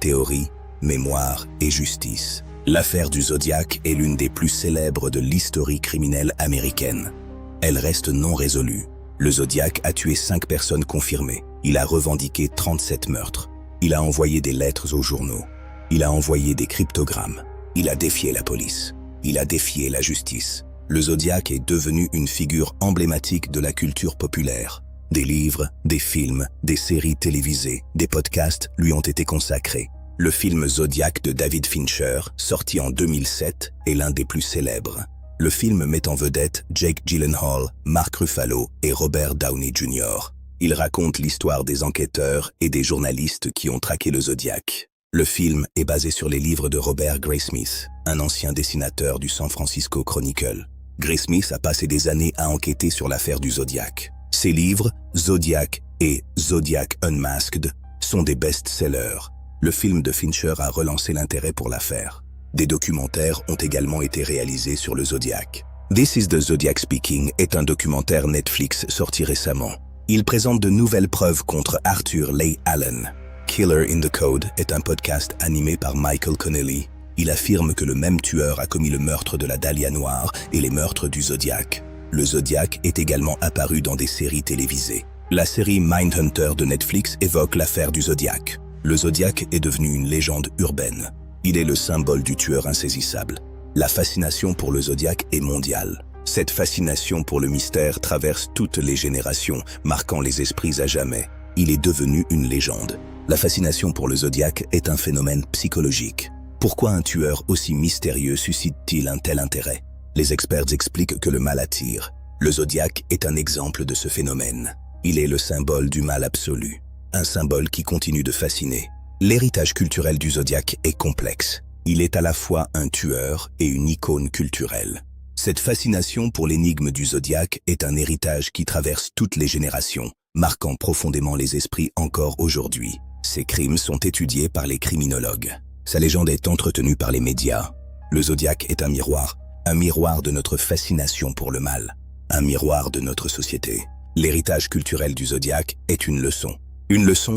Théorie, mémoire et justice. L'affaire du Zodiac est l'une des plus célèbres de l'histoire criminelle américaine. Elle reste non résolue. Le Zodiac a tué 5 personnes confirmées. Il a revendiqué 37 meurtres. Il a envoyé des lettres aux journaux. Il a envoyé des cryptogrammes. Il a défié la police. Il a défié la justice. Le Zodiac est devenu une figure emblématique de la culture populaire. Des livres, des films, des séries télévisées, des podcasts lui ont été consacrés. Le film Zodiac de David Fincher, sorti en 2007, est l'un des plus célèbres. Le film met en vedette Jake Gyllenhaal, Mark Ruffalo et Robert Downey Jr. Il raconte l'histoire des enquêteurs et des journalistes qui ont traqué le Zodiac. Le film est basé sur les livres de Robert Graysmith, un ancien dessinateur du San Francisco Chronicle. Graysmith a passé des années à enquêter sur l'affaire du Zodiac. Ses livres, Zodiac et Zodiac Unmasked, sont des best-sellers. Le film de Fincher a relancé l'intérêt pour l'affaire. Des documentaires ont également été réalisés sur le Zodiac. This is the Zodiac Speaking est un documentaire Netflix sorti récemment. Il présente de nouvelles preuves contre Arthur Leigh Allen. Killer in the Code est un podcast animé par Michael Connelly. Il affirme que le même tueur a commis le meurtre de la Dahlia Noire et les meurtres du Zodiac. Le Zodiac est également apparu dans des séries télévisées. La série Mindhunter de Netflix évoque l'affaire du Zodiac. Le Zodiac est devenu une légende urbaine. Il est le symbole du tueur insaisissable. La fascination pour le Zodiac est mondiale. Cette fascination pour le mystère traverse toutes les générations, marquant les esprits à jamais. Il est devenu une légende. La fascination pour le Zodiac est un phénomène psychologique. Pourquoi un tueur aussi mystérieux suscite-t-il un tel intérêt? Les experts expliquent que le mal attire. Le zodiaque est un exemple de ce phénomène. Il est le symbole du mal absolu, un symbole qui continue de fasciner. L'héritage culturel du zodiaque est complexe. Il est à la fois un tueur et une icône culturelle. Cette fascination pour l'énigme du zodiaque est un héritage qui traverse toutes les générations, marquant profondément les esprits encore aujourd'hui. Ces crimes sont étudiés par les criminologues. Sa légende est entretenue par les médias. Le zodiaque est un miroir de notre fascination pour le mal, un miroir de notre société. L'héritage culturel du zodiaque est une leçon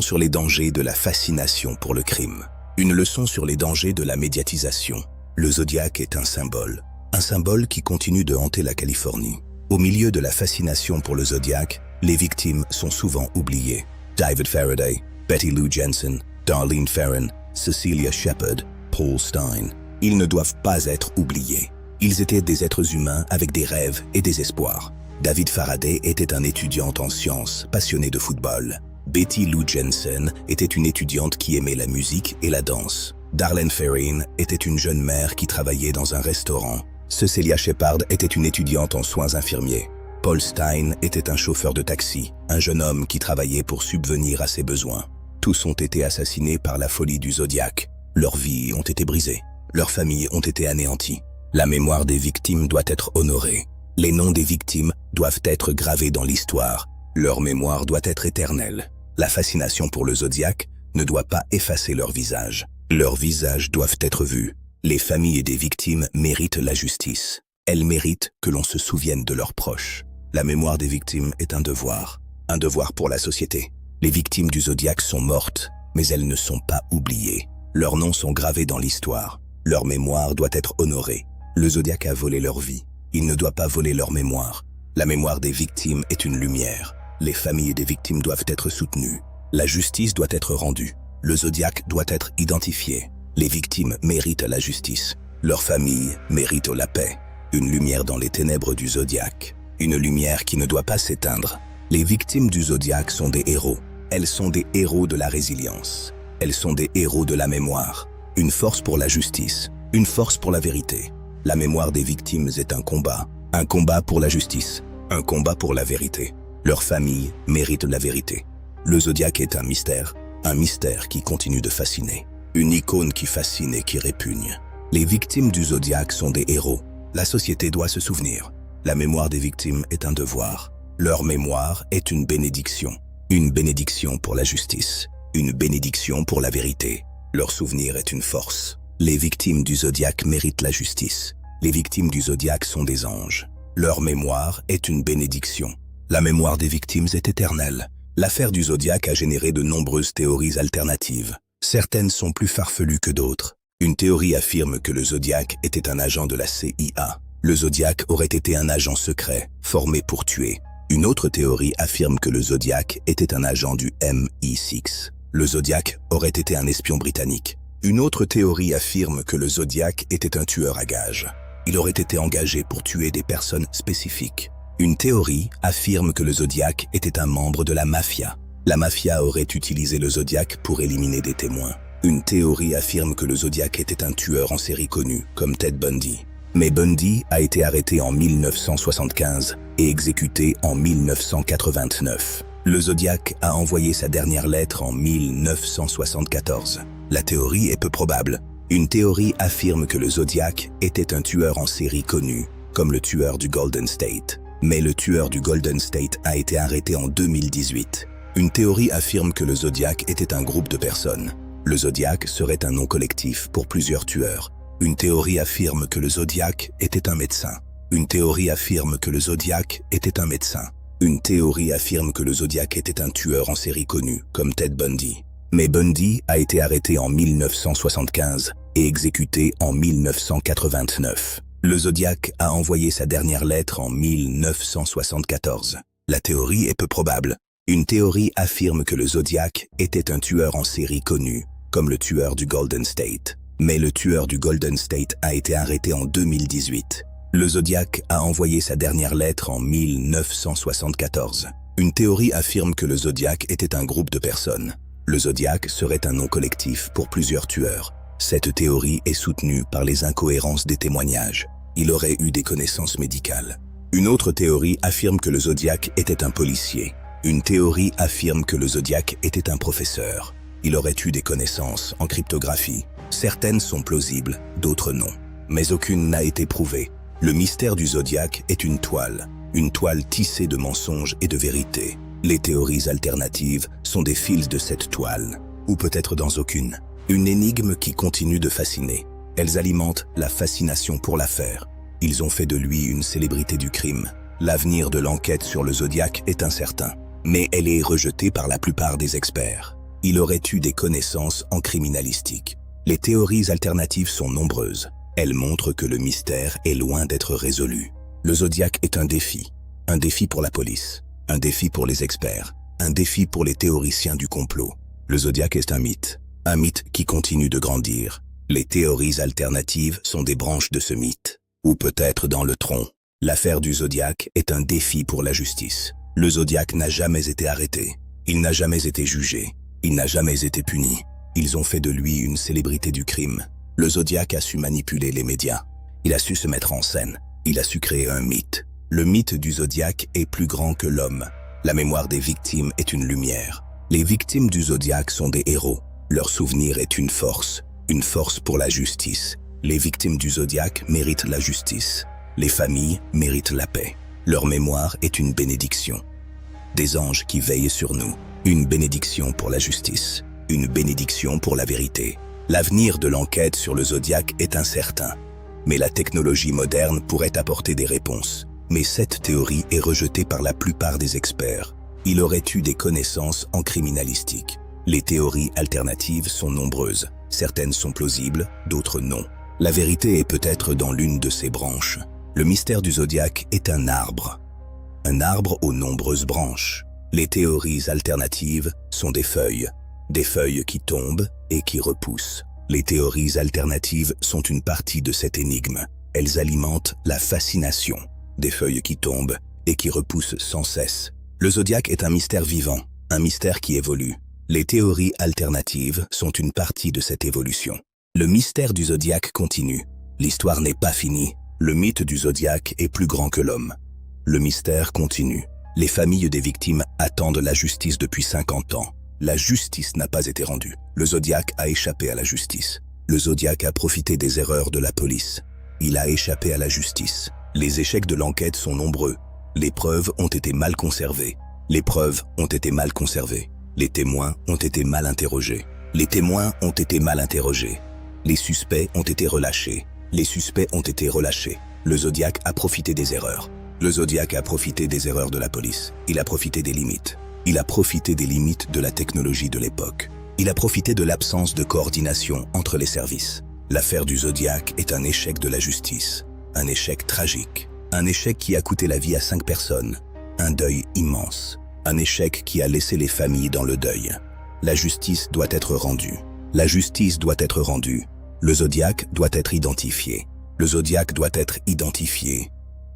sur les dangers de la fascination pour le crime, une leçon sur les dangers de la médiatisation. Le zodiaque est un symbole qui continue de hanter la Californie. Au milieu de la fascination pour le zodiaque, les victimes sont souvent oubliées. David Faraday, Betty Lou Jensen, Darlene Ferrin, Cecilia Shepard, Paul Stein. Ils ne doivent pas être oubliés. Ils étaient des êtres humains avec des rêves et des espoirs. David Faraday était un étudiant en sciences, passionné de football. Betty Lou Jensen était une étudiante qui aimait la musique et la danse. Darlene Ferrin était une jeune mère qui travaillait dans un restaurant. Cecilia Shepard était une étudiante en soins infirmiers. Paul Stein était un chauffeur de taxi, un jeune homme qui travaillait pour subvenir à ses besoins. Tous ont été assassinés par la folie du zodiaque. Leurs vies ont été brisées. Leurs familles ont été anéanties. La mémoire des victimes doit être honorée. Les noms des victimes doivent être gravés dans l'histoire. Leur mémoire doit être éternelle. La fascination pour le zodiaque ne doit pas effacer leur visage. Leurs visages doivent être vus. Les familles des victimes méritent la justice. Elles méritent que l'on se souvienne de leurs proches. La mémoire des victimes est un devoir pour la société. Les victimes du zodiaque sont mortes, mais elles ne sont pas oubliées. Leurs noms sont gravés dans l'histoire. Leur mémoire doit être honorée. Le zodiaque a volé leur vie. Il ne doit pas voler leur mémoire. La mémoire des victimes est une lumière. Les familles des victimes doivent être soutenues. La justice doit être rendue. Le zodiaque doit être identifié. Les victimes méritent la justice. Leurs familles méritent la paix. Une lumière dans les ténèbres du zodiaque. Une lumière qui ne doit pas s'éteindre. Les victimes du zodiaque sont des héros. Elles sont des héros de la résilience. Elles sont des héros de la mémoire. Une force pour la justice. Une force pour la vérité. La mémoire des victimes est un combat pour la justice, un combat pour la vérité. Leurs familles méritent la vérité. Le zodiaque est un mystère qui continue de fasciner. Une icône qui fascine et qui répugne. Les victimes du zodiaque sont des héros. La société doit se souvenir. La mémoire des victimes est un devoir. Leur mémoire est une bénédiction. Une bénédiction pour la justice. Une bénédiction pour la vérité. Leur souvenir est une force. Les victimes du zodiaque méritent la justice. Les victimes du zodiaque sont des anges. Leur mémoire est une bénédiction. La mémoire des victimes est éternelle. L'affaire du zodiaque a généré de nombreuses théories alternatives. Certaines sont plus farfelues que d'autres. Une théorie affirme que le zodiaque était un agent de la CIA. Le zodiaque aurait été un agent secret, formé pour tuer. Une autre théorie affirme que le zodiaque était un agent du MI6. Le zodiaque aurait été un espion britannique. Une autre théorie affirme que le zodiaque était un tueur à gages. Il aurait été engagé pour tuer des personnes spécifiques. Une théorie affirme que le zodiaque était un membre de la mafia. La mafia aurait utilisé le zodiaque pour éliminer des témoins. Une théorie affirme que le zodiaque était un tueur en série connu, comme Ted Bundy. Mais Bundy a été arrêté en 1975 et exécuté en 1989. Le zodiaque a envoyé sa dernière lettre en 1974. La théorie est peu probable. Une théorie affirme que le zodiaque était un tueur en série connu, comme le tueur du Golden State. Mais le tueur du Golden State a été arrêté en 2018. Une théorie affirme que le zodiaque était un groupe de personnes. Le zodiaque serait un nom collectif pour plusieurs tueurs. Une théorie affirme que le zodiaque était un médecin. Une théorie affirme que le zodiaque était un médecin. Une théorie affirme que le zodiaque était un tueur en série connu, comme Ted Bundy. Mais Bundy a été arrêté en 1975 et exécuté en 1989. Le zodiaque a envoyé sa dernière lettre en 1974. La théorie est peu probable. Une théorie affirme que le zodiaque était un tueur en série connu, comme le tueur du Golden State. Mais le tueur du Golden State a été arrêté en 2018. Le zodiaque a envoyé sa dernière lettre en 1974. Une théorie affirme que le zodiaque était un groupe de personnes. Le zodiaque serait un nom collectif pour plusieurs tueurs. Cette théorie est soutenue par les incohérences des témoignages. Il aurait eu des connaissances médicales. Une autre théorie affirme que le Zodiac était un policier. Une théorie affirme que le Zodiac était un professeur. Il aurait eu des connaissances en cryptographie. Certaines sont plausibles, d'autres non. Mais aucune n'a été prouvée. Le mystère du Zodiac est une toile tissée de mensonges et de vérités. Les théories alternatives sont des fils de cette toile, ou peut-être dans aucune. Une énigme qui continue de fasciner. Elles alimentent la fascination pour l'affaire. Ils ont fait de lui une célébrité du crime. L'avenir de l'enquête sur le Zodiac est incertain, mais elle est rejetée par la plupart des experts. Il aurait eu des connaissances en criminalistique. Les théories alternatives sont nombreuses. Elles montrent que le mystère est loin d'être résolu. Le Zodiac est un défi pour la police, un défi pour les experts, un défi pour les théoriciens du complot. Le Zodiac est un mythe qui continue de grandir. Les théories alternatives sont des branches de ce mythe, ou peut-être dans le tronc. L'affaire du Zodiac est un défi pour la justice. Le Zodiac n'a jamais été arrêté, il n'a jamais été jugé, il n'a jamais été puni. Ils ont fait de lui une célébrité du crime. Le Zodiac a su manipuler les médias. Il a su se mettre en scène. Il a su créer un mythe. Le mythe du Zodiac est plus grand que l'homme. La mémoire des victimes est une lumière. Les victimes du Zodiac sont des héros. Leur souvenir est une force pour la justice. Les victimes du Zodiac méritent la justice. Les familles méritent la paix. Leur mémoire est une bénédiction. Des anges qui veillent sur nous. Une bénédiction pour la justice. Une bénédiction pour la vérité. L'avenir de l'enquête sur le Zodiac est incertain. Mais la technologie moderne pourrait apporter des réponses. Mais cette théorie est rejetée par la plupart des experts. Il aurait eu des connaissances en criminalistique. Les théories alternatives sont nombreuses. Certaines sont plausibles, d'autres non. La vérité est peut-être dans l'une de ces branches. Le mystère du Zodiac est un arbre aux nombreuses branches. Les théories alternatives sont des feuilles qui tombent et qui repoussent. Les théories alternatives sont une partie de cette énigme. Elles alimentent la fascination. Des feuilles qui tombent et qui repoussent sans cesse. Le Zodiac est un mystère vivant, un mystère qui évolue. Les théories alternatives sont une partie de cette évolution. Le mystère du Zodiac continue. L'histoire n'est pas finie. Le mythe du Zodiac est plus grand que l'homme. Le mystère continue. Les familles des victimes attendent la justice depuis 50 ans. La justice n'a pas été rendue. Le Zodiac a échappé à la justice. Le Zodiac a profité des erreurs de la police. Il a échappé à la justice. Les échecs de l'enquête sont nombreux. Les preuves ont été mal conservées. Les preuves ont été mal conservées. Les témoins ont été mal interrogés. Les témoins ont été mal interrogés. Les suspects ont été relâchés. Les suspects ont été relâchés. Le Zodiac a profité des erreurs. Le Zodiac a profité des erreurs de la police. Il a profité des limites. Il a profité des limites de la technologie de l'époque. Il a profité de l'absence de coordination entre les services. L'affaire du Zodiac est un échec de la justice. Un échec tragique. Un échec qui a coûté la vie à 5 personnes. Un deuil immense. Un échec qui a laissé les familles dans le deuil. La justice doit être rendue. La justice doit être rendue. Le Zodiac doit être identifié. Le Zodiac doit être identifié.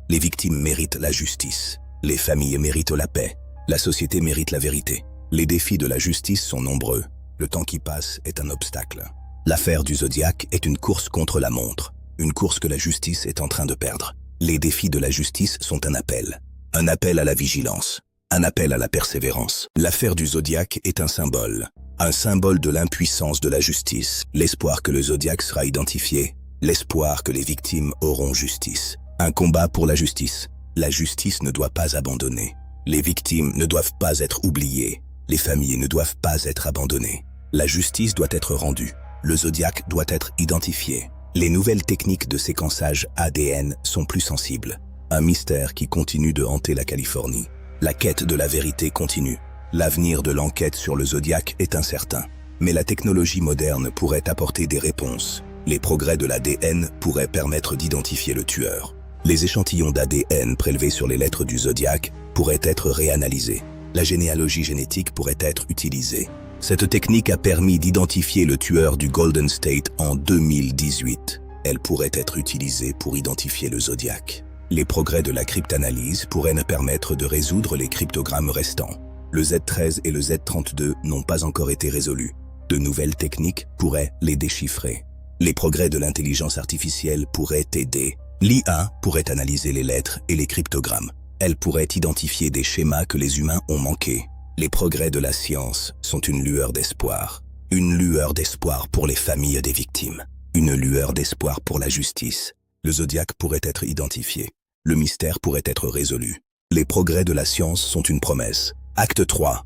Les victimes méritent la justice. Les familles méritent la paix. La société mérite la vérité. Les défis de la justice sont nombreux. Le temps qui passe est un obstacle. L'affaire du Zodiac est une course contre la montre. Une course que la justice est en train de perdre. Les défis de la justice sont un appel. Un appel à la vigilance. Un appel à la persévérance. L'affaire du Zodiac est un symbole. Un symbole de l'impuissance de la justice. L'espoir que le Zodiac sera identifié. L'espoir que les victimes auront justice. Un combat pour la justice. La justice ne doit pas abandonner. Les victimes ne doivent pas être oubliées. Les familles ne doivent pas être abandonnées. La justice doit être rendue. Le Zodiac doit être identifié. Les nouvelles techniques de séquençage ADN sont plus sensibles. Un mystère qui continue de hanter la Californie. La quête de la vérité continue. L'avenir de l'enquête sur le Zodiac est incertain. Mais la technologie moderne pourrait apporter des réponses. Les progrès de l'ADN pourraient permettre d'identifier le tueur. Les échantillons d'ADN prélevés sur les lettres du Zodiac pourraient être réanalysés. La généalogie génétique pourrait être utilisée. Cette technique a permis d'identifier le tueur du Golden State en 2018. Elle pourrait être utilisée pour identifier le Zodiac. Les progrès de la cryptanalyse pourraient nous permettre de résoudre les cryptogrammes restants. Le Z13 et le Z32 n'ont pas encore été résolus. De nouvelles techniques pourraient les déchiffrer. Les progrès de l'intelligence artificielle pourraient aider. L'IA pourrait analyser les lettres et les cryptogrammes. Elle pourrait identifier des schémas que les humains ont manqués. Les progrès de la science sont une lueur d'espoir. Une lueur d'espoir pour les familles des victimes. Une lueur d'espoir pour la justice. Le Zodiac pourrait être identifié. Le mystère pourrait être résolu. Les progrès de la science sont une promesse. Acte 3.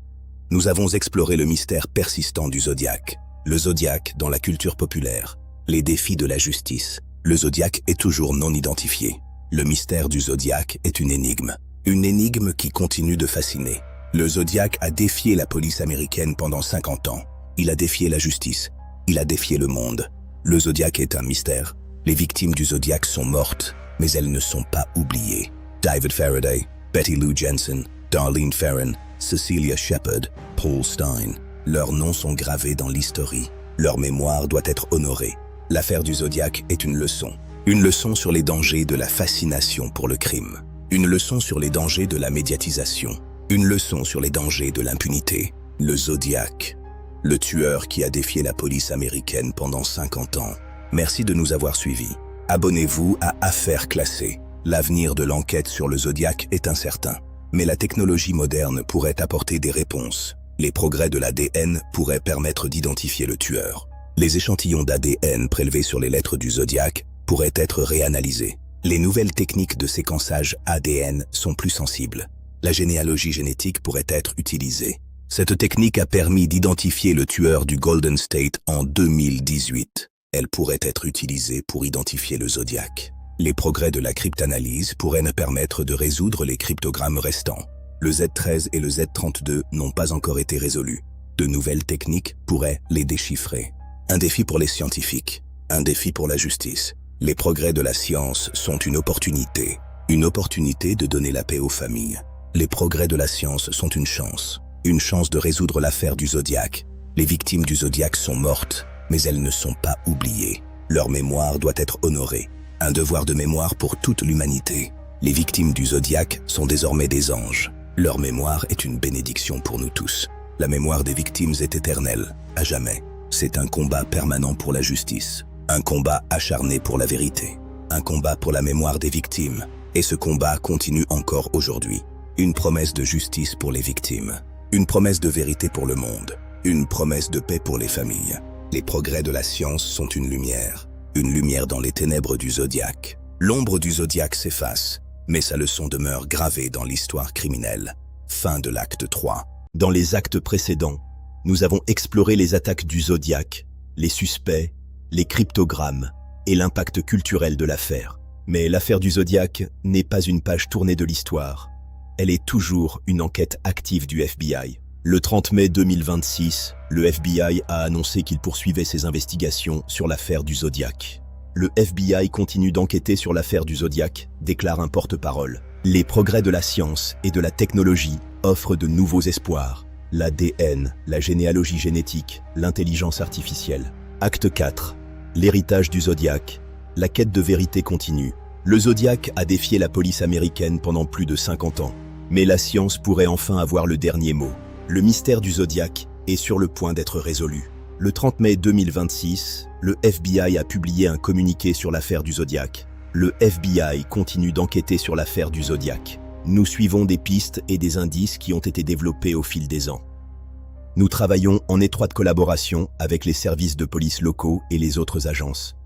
Nous avons exploré le mystère persistant du Zodiac. Le Zodiac dans la culture populaire. Les défis de la justice. Le Zodiac est toujours non identifié. Le mystère du Zodiac est une énigme. Une énigme qui continue de fasciner. Le Zodiac a défié la police américaine pendant 50 ans. Il a défié la justice. Il a défié le monde. Le Zodiac est un mystère. Les victimes du Zodiac sont mortes, mais elles ne sont pas oubliées. David Faraday, Betty Lou Jensen, Darlene Ferrin, Cecilia Shepard, Paul Stein. Leurs noms sont gravés dans l'histoire. Leur mémoire doit être honorée. L'affaire du Zodiac est une leçon. Une leçon sur les dangers de la fascination pour le crime. Une leçon sur les dangers de la médiatisation. Une leçon sur les dangers de l'impunité. Le Zodiac. Le tueur qui a défié la police américaine pendant 50 ans. Merci de nous avoir suivis. Abonnez-vous à Affaires classées. L'avenir de l'enquête sur le Zodiac est incertain. Mais la technologie moderne pourrait apporter des réponses. Les progrès de l'ADN pourraient permettre d'identifier le tueur. Les échantillons d'ADN prélevés sur les lettres du Zodiac pourraient être réanalysés. Les nouvelles techniques de séquençage ADN sont plus sensibles. La généalogie génétique pourrait être utilisée. Cette technique a permis d'identifier le tueur du Golden State en 2018. Elle pourrait être utilisée pour identifier le Zodiac. Les progrès de la cryptanalyse pourraient nous permettre de résoudre les cryptogrammes restants. Le Z13 et le Z32 n'ont pas encore été résolus. De nouvelles techniques pourraient les déchiffrer. Un défi pour les scientifiques, un défi pour la justice. Les progrès de la science sont une opportunité de donner la paix aux familles. Les progrès de la science sont une chance de résoudre l'affaire du Zodiac. Les victimes du Zodiac sont mortes, mais elles ne sont pas oubliées. Leur mémoire doit être honorée. Un devoir de mémoire pour toute l'humanité. Les victimes du Zodiac sont désormais des anges. Leur mémoire est une bénédiction pour nous tous. La mémoire des victimes est éternelle, à jamais. C'est un combat permanent pour la justice. Un combat acharné pour la vérité. Un combat pour la mémoire des victimes. Et ce combat continue encore aujourd'hui. Une promesse de justice pour les victimes. Une promesse de vérité pour le monde. Une promesse de paix pour les familles. Les progrès de la science sont une lumière dans les ténèbres du Zodiac. L'ombre du Zodiac s'efface, mais sa leçon demeure gravée dans l'histoire criminelle. Fin de l'acte 3. Dans les actes précédents, nous avons exploré les attaques du Zodiac, les suspects, les cryptogrammes et l'impact culturel de l'affaire. Mais l'affaire du Zodiac n'est pas une page tournée de l'histoire. Elle est toujours une enquête active du FBI. Le 30 mai 2026, le FBI a annoncé qu'il poursuivait ses investigations sur l'affaire du Zodiac. Le FBI continue d'enquêter sur l'affaire du Zodiac, déclare un porte-parole. Les progrès de la science et de la technologie offrent de nouveaux espoirs. L'ADN, la généalogie génétique, l'intelligence artificielle. Acte 4. L'héritage du Zodiac. La quête de vérité continue. Le Zodiac a défié la police américaine pendant plus de 50 ans. Mais la science pourrait enfin avoir le dernier mot. Le mystère du Zodiac est sur le point d'être résolu. Le 30 mai 2026, le FBI a publié un communiqué sur l'affaire du Zodiac. Le FBI continue d'enquêter sur l'affaire du Zodiac. Nous suivons des pistes et des indices qui ont été développés au fil des ans. Nous travaillons en étroite collaboration avec les services de police locaux et les autres agences.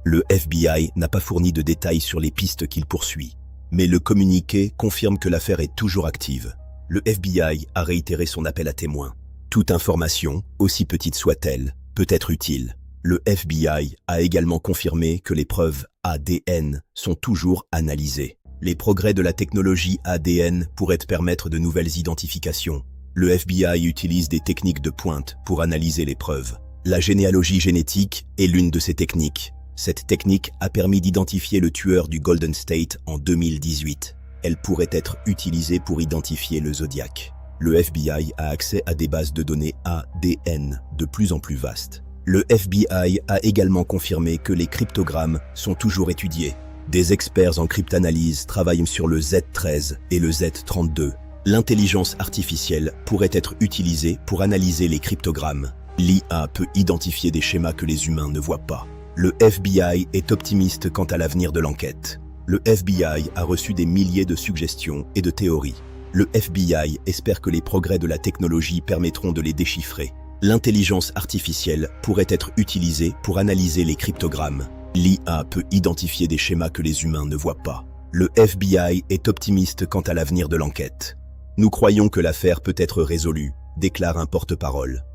Le FBI n'a pas fourni de détails sur les pistes qu'il poursuit, mais le communiqué confirme que l'affaire est toujours active. Le FBI a réitéré son appel à témoins. Toute information, aussi petite soit-elle, peut être utile. Le FBI a également confirmé que les preuves ADN sont toujours analysées. Les progrès de la technologie ADN pourraient permettre de nouvelles identifications. Le FBI utilise des techniques de pointe pour analyser les preuves. La généalogie génétique est l'une de ces techniques. Cette technique a permis d'identifier le tueur du Golden State en 2018. Elle pourrait être utilisée pour identifier le Zodiac. Le FBI a accès à des bases de données ADN de plus en plus vastes. Le FBI a également confirmé que les cryptogrammes sont toujours étudiés. Des experts en cryptanalyse travaillent sur le Z13 et le Z32. L'intelligence artificielle pourrait être utilisée pour analyser les cryptogrammes. L'IA peut identifier des schémas que les humains ne voient pas. Le FBI est optimiste quant à l'avenir de l'enquête. Le FBI a reçu des milliers de suggestions et de théories. Le FBI espère que les progrès de la technologie permettront de les déchiffrer. L'intelligence artificielle pourrait être utilisée pour analyser les cryptogrammes. L'IA peut identifier des schémas que les humains ne voient pas. Le FBI est optimiste quant à l'avenir de l'enquête. Nous croyons que l'affaire peut être résolue, déclare un porte-parole.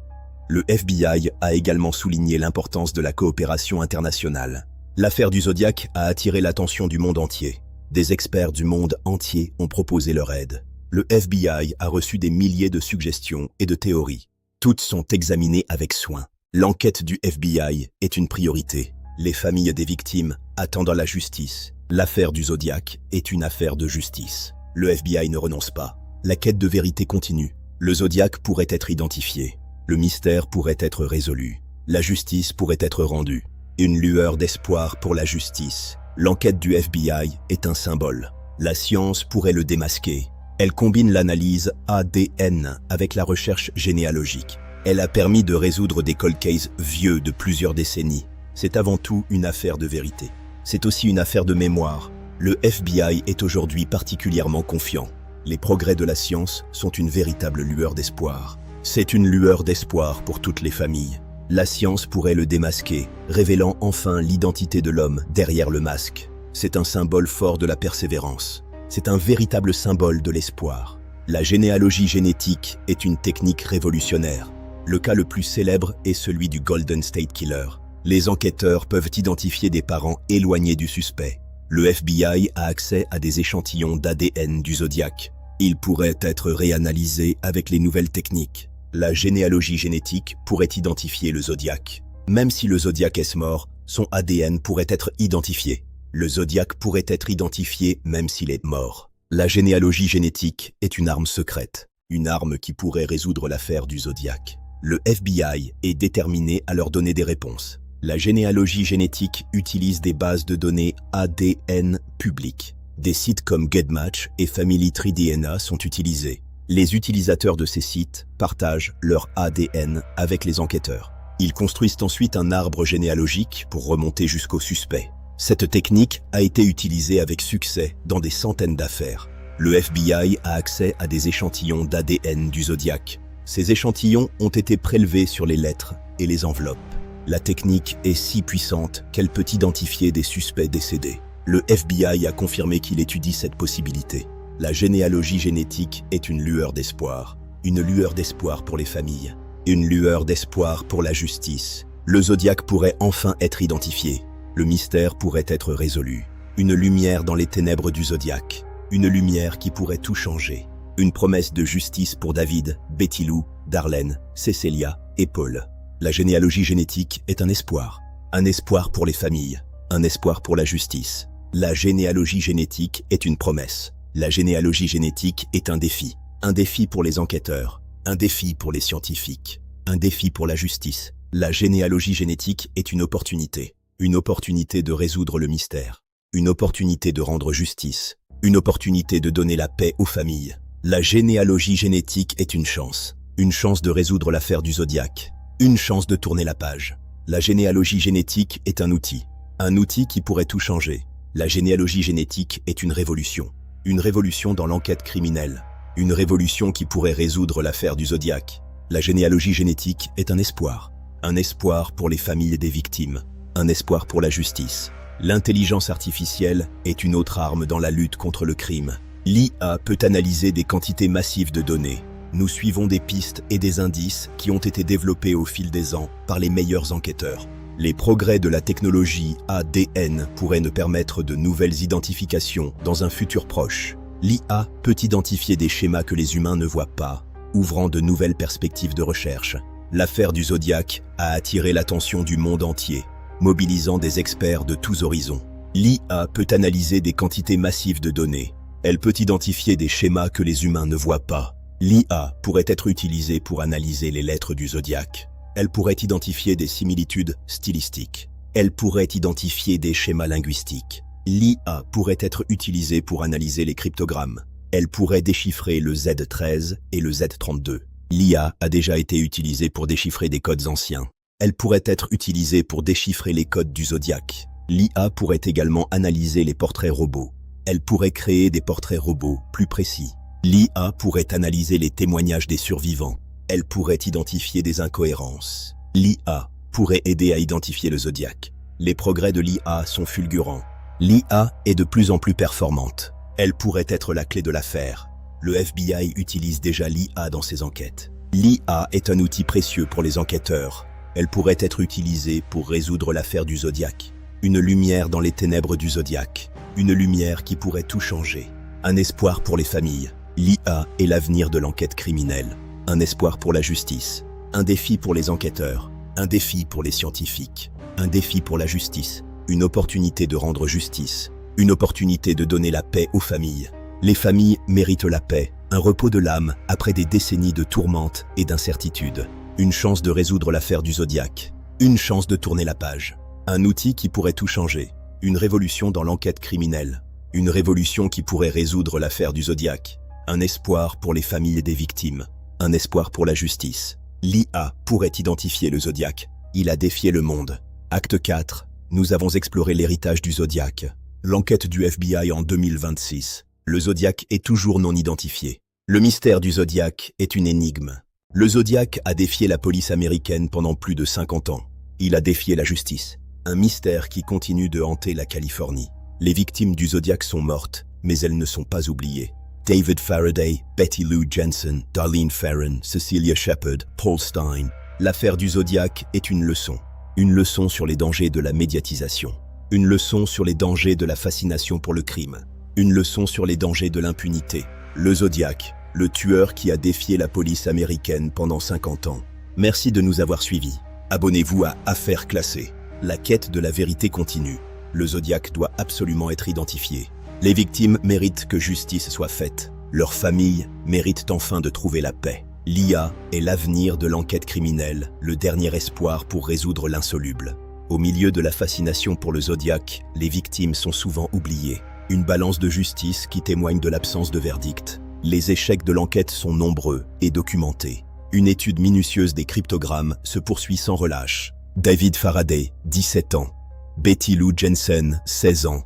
Le FBI a également souligné l'importance de la coopération internationale. L'affaire du Zodiac a attiré l'attention du monde entier. Des experts du monde entier ont proposé leur aide. Le FBI a reçu des milliers de suggestions et de théories. Toutes sont examinées avec soin. L'enquête du FBI est une priorité. Les familles des victimes attendent la justice. L'affaire du Zodiac est une affaire de justice. Le FBI ne renonce pas. La quête de vérité continue. Le Zodiac pourrait être identifié. Le mystère pourrait être résolu. La justice pourrait être rendue. Une lueur d'espoir pour la justice. L'enquête du FBI est un symbole. La science pourrait le démasquer. Elle combine l'analyse ADN avec la recherche généalogique. Elle a permis de résoudre des cold cases vieux de plusieurs décennies. C'est avant tout une affaire de vérité. C'est aussi une affaire de mémoire. Le FBI est aujourd'hui particulièrement confiant. Les progrès de la science sont une véritable lueur d'espoir. C'est une lueur d'espoir pour toutes les familles. La science pourrait le démasquer, révélant enfin l'identité de l'homme derrière le masque. C'est un symbole fort de la persévérance. C'est un véritable symbole de l'espoir. La généalogie génétique est une technique révolutionnaire. Le cas le plus célèbre est celui du Golden State Killer. Les enquêteurs peuvent identifier des parents éloignés du suspect. Le FBI a accès à des échantillons d'ADN du Zodiac. Ils pourraient être réanalysés avec les nouvelles techniques. La généalogie génétique pourrait identifier le Zodiac. Même si le Zodiac est mort, son ADN pourrait être identifié. Le Zodiac pourrait être identifié même s'il est mort. La généalogie génétique est une arme secrète, une arme qui pourrait résoudre l'affaire du Zodiac. Le FBI est déterminé à leur donner des réponses. La généalogie génétique utilise des bases de données ADN publiques. Des sites comme GetMatch et Family Tree DNA sont utilisés. Les utilisateurs de ces sites partagent leur ADN avec les enquêteurs. Ils construisent ensuite un arbre généalogique pour remonter jusqu'au suspect. Cette technique a été utilisée avec succès dans des centaines d'affaires. Le FBI a accès à des échantillons d'ADN du Zodiac. Ces échantillons ont été prélevés sur les lettres et les enveloppes. La technique est si puissante qu'elle peut identifier des suspects décédés. Le FBI a confirmé qu'il étudie cette possibilité. La généalogie génétique est une lueur d'espoir pour les familles, une lueur d'espoir pour la justice. Le Zodiac pourrait enfin être identifié. Le mystère pourrait être résolu. Une lumière dans les ténèbres du Zodiac. Une lumière qui pourrait tout changer. Une promesse de justice pour David, Betty Lou, Darlene, Cecilia et Paul. La généalogie génétique est un espoir pour les familles, un espoir pour la justice. La généalogie génétique est une promesse. La généalogie génétique est un défi pour les enquêteurs, un défi pour les scientifiques, un défi pour la justice. La généalogie génétique est une opportunité de résoudre le mystère, une opportunité de rendre justice, une opportunité de donner la paix aux familles. La généalogie génétique est une chance de résoudre l'affaire du Zodiac, une chance de tourner la page. La généalogie génétique est un outil qui pourrait tout changer. La généalogie génétique est une révolution dans l'enquête criminelle, une révolution qui pourrait résoudre l'affaire du Zodiac. La généalogie génétique est un espoir pour les familles des victimes, un espoir pour la justice. L'intelligence artificielle est une autre arme dans la lutte contre le crime. L'IA peut analyser des quantités massives de données. Nous suivons des pistes et des indices qui ont été développés au fil des ans par les meilleurs enquêteurs. Les progrès de la technologie ADN pourraient nous permettre de nouvelles identifications dans un futur proche. L'IA peut identifier des schémas que les humains ne voient pas, ouvrant de nouvelles perspectives de recherche. L'affaire du Zodiac a attiré l'attention du monde entier, mobilisant des experts de tous horizons. L'IA peut analyser des quantités massives de données. Elle peut identifier des schémas que les humains ne voient pas. L'IA pourrait être utilisée pour analyser les lettres du Zodiac. Elle pourrait identifier des similitudes stylistiques. Elle pourrait identifier des schémas linguistiques. L'IA pourrait être utilisée pour analyser les cryptogrammes. Elle pourrait déchiffrer le Z13 et le Z32. L'IA a déjà été utilisée pour déchiffrer des codes anciens. Elle pourrait être utilisée pour déchiffrer les codes du Zodiac. L'IA pourrait également analyser les portraits robots. Elle pourrait créer des portraits robots plus précis. L'IA pourrait analyser les témoignages des survivants. Elle pourrait identifier des incohérences. L'IA pourrait aider à identifier le Zodiac. Les progrès de l'IA sont fulgurants. L'IA est de plus en plus performante. Elle pourrait être la clé de l'affaire. Le FBI utilise déjà l'IA dans ses enquêtes. L'IA est un outil précieux pour les enquêteurs. Elle pourrait être utilisée pour résoudre l'affaire du Zodiac. Une lumière dans les ténèbres du Zodiac. Une lumière qui pourrait tout changer. Un espoir pour les familles. L'IA est l'avenir de l'enquête criminelle. Un espoir pour la justice. Un défi pour les enquêteurs. Un défi pour les scientifiques. Un défi pour la justice. Une opportunité de rendre justice. Une opportunité de donner la paix aux familles. Les familles méritent la paix, un repos de l'âme après des décennies de tourmentes et d'incertitudes. Une chance de résoudre l'affaire du Zodiac. Une chance de tourner la page. Un outil qui pourrait tout changer. Une révolution dans l'enquête criminelle. Une révolution qui pourrait résoudre l'affaire du Zodiac. Un espoir pour les familles des victimes. Un espoir pour la justice. L'IA pourrait identifier le Zodiac. Il a défié le monde. Acte 4. Nous avons exploré l'héritage du Zodiac. L'enquête du FBI en 2026. Le Zodiac est toujours non identifié. Le mystère du Zodiac est une énigme. Le Zodiac a défié la police américaine pendant plus de 50 ans. Il a défié la justice. Un mystère qui continue de hanter la Californie. Les victimes du Zodiac sont mortes, mais elles ne sont pas oubliées. David Faraday, Betty Lou Jensen, Darlene Ferrin, Cecilia Shepard, Paul Stine. L'affaire du Zodiac est une leçon. Une leçon sur les dangers de la médiatisation. Une leçon sur les dangers de la fascination pour le crime. Une leçon sur les dangers de l'impunité. Le Zodiac, le tueur qui a défié la police américaine pendant 50 ans. Merci de nous avoir suivis. Abonnez-vous à Affaires classées. La quête de la vérité continue. Le Zodiac doit absolument être identifié. Les victimes méritent que justice soit faite. Leurs familles méritent enfin de trouver la paix. L'IA est l'avenir de l'enquête criminelle, le dernier espoir pour résoudre l'insoluble. Au milieu de la fascination pour le Zodiac, les victimes sont souvent oubliées. Une balance de justice qui témoigne de l'absence de verdict. Les échecs de l'enquête sont nombreux et documentés. Une étude minutieuse des cryptogrammes se poursuit sans relâche. David Faraday, 17 ans. Betty Lou Jensen, 16 ans.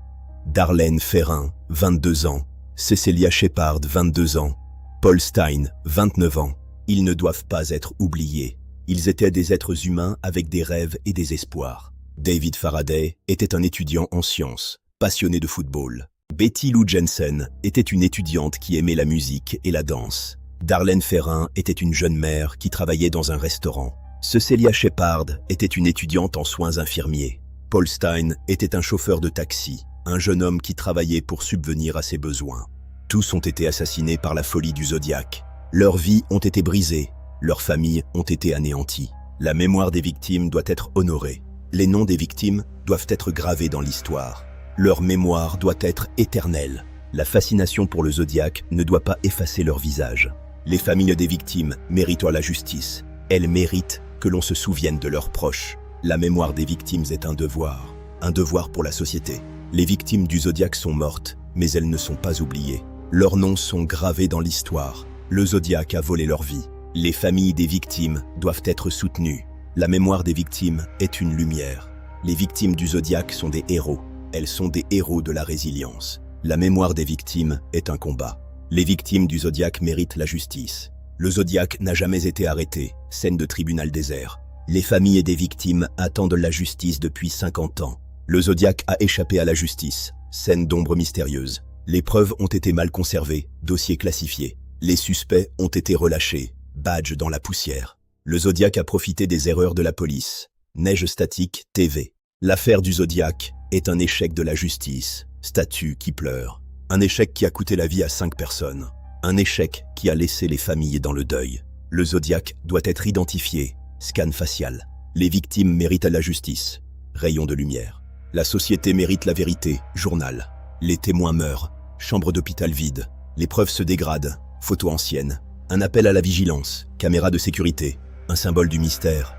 Darlene Ferrin, 22 ans. Cecilia Shepard, 22 ans. Paul Stine, 29 ans. Ils ne doivent pas être oubliés. Ils étaient des êtres humains avec des rêves et des espoirs. David Faraday était un étudiant en sciences, passionné de football. Betty Lou Jensen était une étudiante qui aimait la musique et la danse. Darlene Ferrin était une jeune mère qui travaillait dans un restaurant. Cecilia Shepard était une étudiante en soins infirmiers. Paul Stine était un chauffeur de taxi, un jeune homme qui travaillait pour subvenir à ses besoins. Tous ont été assassinés par la folie du Zodiac. Leurs vies ont été brisées, leurs familles ont été anéanties. La mémoire des victimes doit être honorée. Les noms des victimes doivent être gravés dans l'histoire. Leur mémoire doit être éternelle. La fascination pour le Zodiac ne doit pas effacer leur visage. Les familles des victimes méritent la justice. Elles méritent que l'on se souvienne de leurs proches. La mémoire des victimes est un devoir pour la société. Les victimes du Zodiac sont mortes, mais elles ne sont pas oubliées. Leurs noms sont gravés dans l'histoire. Le Zodiac a volé leur vie. Les familles des victimes doivent être soutenues. La mémoire des victimes est une lumière. Les victimes du Zodiac sont des héros. Elles sont des héros de la résilience. La mémoire des victimes est un combat. Les victimes du Zodiac méritent la justice. Le Zodiac n'a jamais été arrêté, scène de tribunal désert. Les familles des victimes attendent la justice depuis 50 ans. Le Zodiac a échappé à la justice, scène d'ombre mystérieuse. Les preuves ont été mal conservées, dossiers classifiés. Les suspects ont été relâchés, badge dans la poussière. Le Zodiac a profité des erreurs de la police. Neige statique, TV. L'affaire du Zodiac est un échec de la justice, statue qui pleure. Un échec qui a coûté la vie à 5 personnes. Un échec qui a laissé les familles dans le deuil. Le Zodiac doit être identifié, scan facial. Les victimes méritent la justice, rayon de lumière. La société mérite la vérité, journal. Les témoins meurent, chambre d'hôpital vide. Les preuves se dégradent, photos anciennes. Un appel à la vigilance, caméra de sécurité. Un symbole du mystère.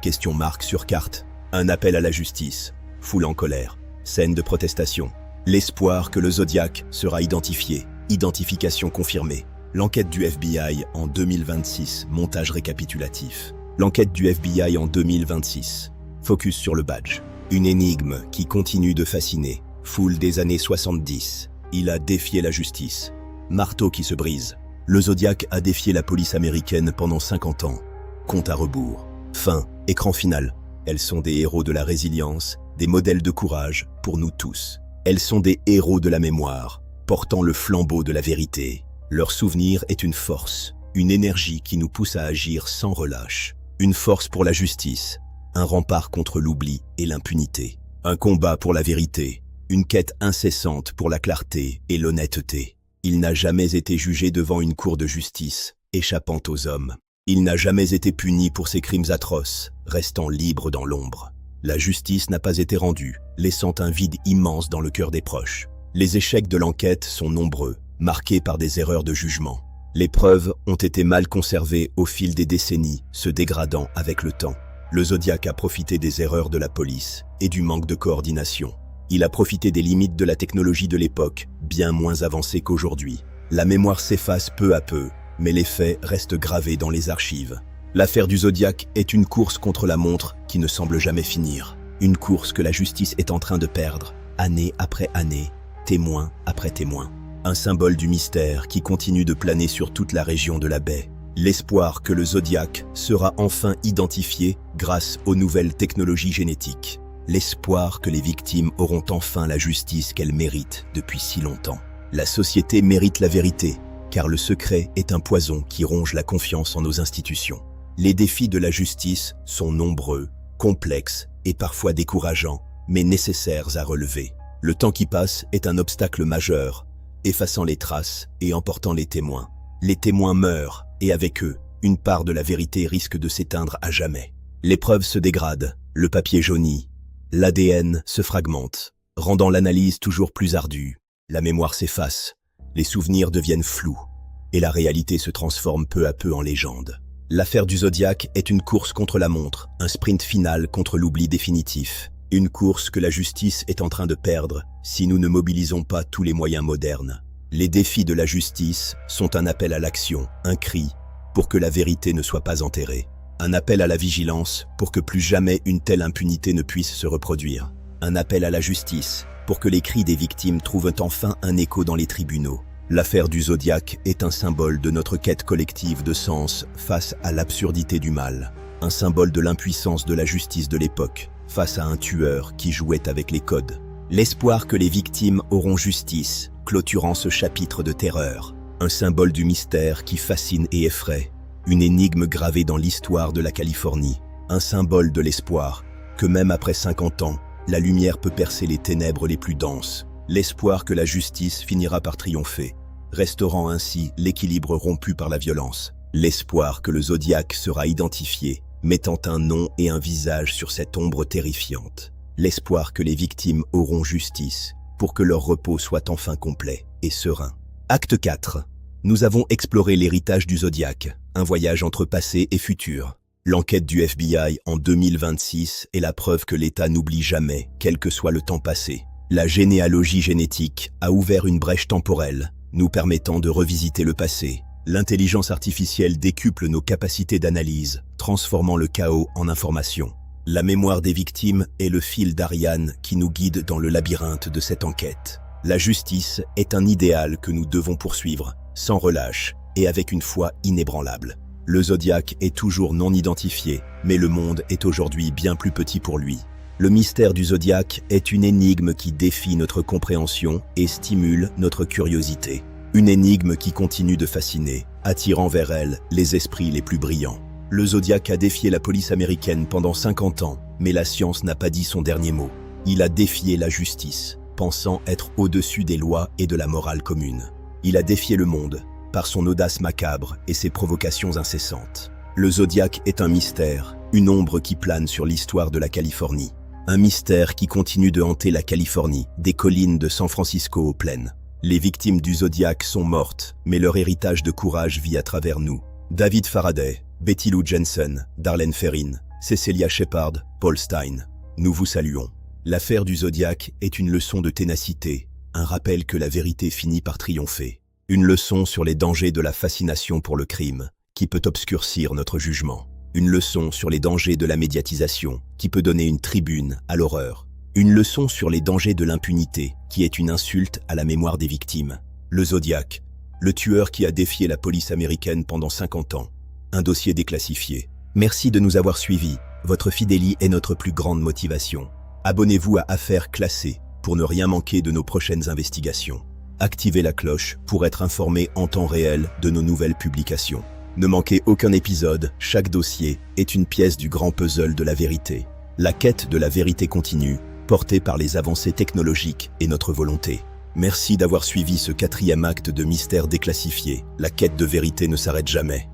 Question marque sur carte. Un appel à la justice. Foule en colère. Scène de protestation. L'espoir que le Zodiac sera identifié. Identification confirmée. L'enquête du FBI en 2026. Montage récapitulatif. L'enquête du FBI en 2026. Focus sur le badge. Une énigme qui continue de fasciner. Foule des années 70. Il a défié la justice. Marteau qui se brise. Le Zodiac a défié la police américaine pendant 50 ans. Compte à rebours. Fin, écran final. Elles sont des héros de la résilience, des modèles de courage pour nous tous. Elles sont des héros de la mémoire, portant le flambeau de la vérité. Leur souvenir est une force, une énergie qui nous pousse à agir sans relâche. Une force pour la justice, un rempart contre l'oubli et l'impunité. Un combat pour la vérité, une quête incessante pour la clarté et l'honnêteté. Il n'a jamais été jugé devant une cour de justice, échappant aux hommes. Il n'a jamais été puni pour ses crimes atroces, restant libre dans l'ombre. La justice n'a pas été rendue, laissant un vide immense dans le cœur des proches. Les échecs de l'enquête sont nombreux, marqués par des erreurs de jugement. Les preuves ont été mal conservées au fil des décennies, se dégradant avec le temps. Le Zodiac a profité des erreurs de la police et du manque de coordination. Il a profité des limites de la technologie de l'époque, bien moins avancée qu'aujourd'hui. La mémoire s'efface peu à peu, mais les faits restent gravés dans les archives. L'affaire du Zodiac est une course contre la montre qui ne semble jamais finir. Une course que la justice est en train de perdre, année après année, témoin après témoin. Un symbole du mystère qui continue de planer sur toute la région de la baie. L'espoir que le Zodiac sera enfin identifié grâce aux nouvelles technologies génétiques. L'espoir que les victimes auront enfin la justice qu'elles méritent depuis si longtemps. La société mérite la vérité, car le secret est un poison qui ronge la confiance en nos institutions. Les défis de la justice sont nombreux, complexes et parfois décourageants, mais nécessaires à relever. Le temps qui passe est un obstacle majeur, effaçant les traces et emportant les témoins. Les témoins meurent, et avec eux, une part de la vérité risque de s'éteindre à jamais. Les preuves se dégradent, le papier jaunit, l'ADN se fragmente, rendant l'analyse toujours plus ardue. La mémoire s'efface, les souvenirs deviennent flous, et la réalité se transforme peu à peu en légende. L'affaire du Zodiac est une course contre la montre, un sprint final contre l'oubli définitif. Une course que la justice est en train de perdre si nous ne mobilisons pas tous les moyens modernes. Les défis de la justice sont un appel à l'action, un cri pour que la vérité ne soit pas enterrée. Un appel à la vigilance pour que plus jamais une telle impunité ne puisse se reproduire. Un appel à la justice pour que les cris des victimes trouvent enfin un écho dans les tribunaux. L'affaire du Zodiac est un symbole de notre quête collective de sens face à l'absurdité du mal. Un symbole de l'impuissance de la justice de l'époque face à un tueur qui jouait avec les codes. L'espoir que les victimes auront justice, clôturant ce chapitre de terreur. Un symbole du mystère qui fascine et effraie. Une énigme gravée dans l'histoire de la Californie. Un symbole de l'espoir que même après 50 ans, la lumière peut percer les ténèbres les plus denses. L'espoir que la justice finira par triompher, restaurant ainsi l'équilibre rompu par la violence. L'espoir que le Zodiac sera identifié, mettant un nom et un visage sur cette ombre terrifiante. L'espoir que les victimes auront justice, pour que leur repos soit enfin complet et serein. Acte 4. Nous avons exploré l'héritage du Zodiac, un voyage entre passé et futur. L'enquête du FBI en 2026 est la preuve que l'État n'oublie jamais, quel que soit le temps passé. La généalogie génétique a ouvert une brèche temporelle, nous permettant de revisiter le passé. L'intelligence artificielle décuple nos capacités d'analyse, transformant le chaos en information. La mémoire des victimes est le fil d'Ariane qui nous guide dans le labyrinthe de cette enquête. La justice est un idéal que nous devons poursuivre, sans relâche et avec une foi inébranlable. Le Zodiac est toujours non identifié, mais le monde est aujourd'hui bien plus petit pour lui. Le mystère du Zodiac est une énigme qui défie notre compréhension et stimule notre curiosité. Une énigme qui continue de fasciner, attirant vers elle les esprits les plus brillants. Le Zodiac a défié la police américaine pendant 50 ans, mais la science n'a pas dit son dernier mot. Il a défié la justice, pensant être au-dessus des lois et de la morale commune. Il a défié le monde, par son audace macabre et ses provocations incessantes. Le Zodiac est un mystère, une ombre qui plane sur l'histoire de la Californie. Un mystère qui continue de hanter la Californie, des collines de San Francisco aux plaines. Les victimes du Zodiac sont mortes, mais leur héritage de courage vit à travers nous. David Faraday, Betty Lou Jensen, Darlene Ferrin, Cecelia Shepard, Paul Stein. Nous vous saluons. L'affaire du Zodiac est une leçon de ténacité, un rappel que la vérité finit par triompher. Une leçon sur les dangers de la fascination pour le crime, qui peut obscurcir notre jugement. Une leçon sur les dangers de la médiatisation, qui peut donner une tribune à l'horreur. Une leçon sur les dangers de l'impunité, qui est une insulte à la mémoire des victimes. Le Zodiac, le tueur qui a défié la police américaine pendant 50 ans. Un dossier déclassifié. Merci de nous avoir suivis. Votre fidélie est notre plus grande motivation. Abonnez-vous à Affaires classées pour ne rien manquer de nos prochaines investigations. Activez la cloche pour être informé en temps réel de nos nouvelles publications. Ne manquez aucun épisode, chaque dossier est une pièce du grand puzzle de la vérité. La quête de la vérité continue, portée par les avancées technologiques et notre volonté. Merci d'avoir suivi ce 4e acte de Mystère déclassifié. La quête de vérité ne s'arrête jamais.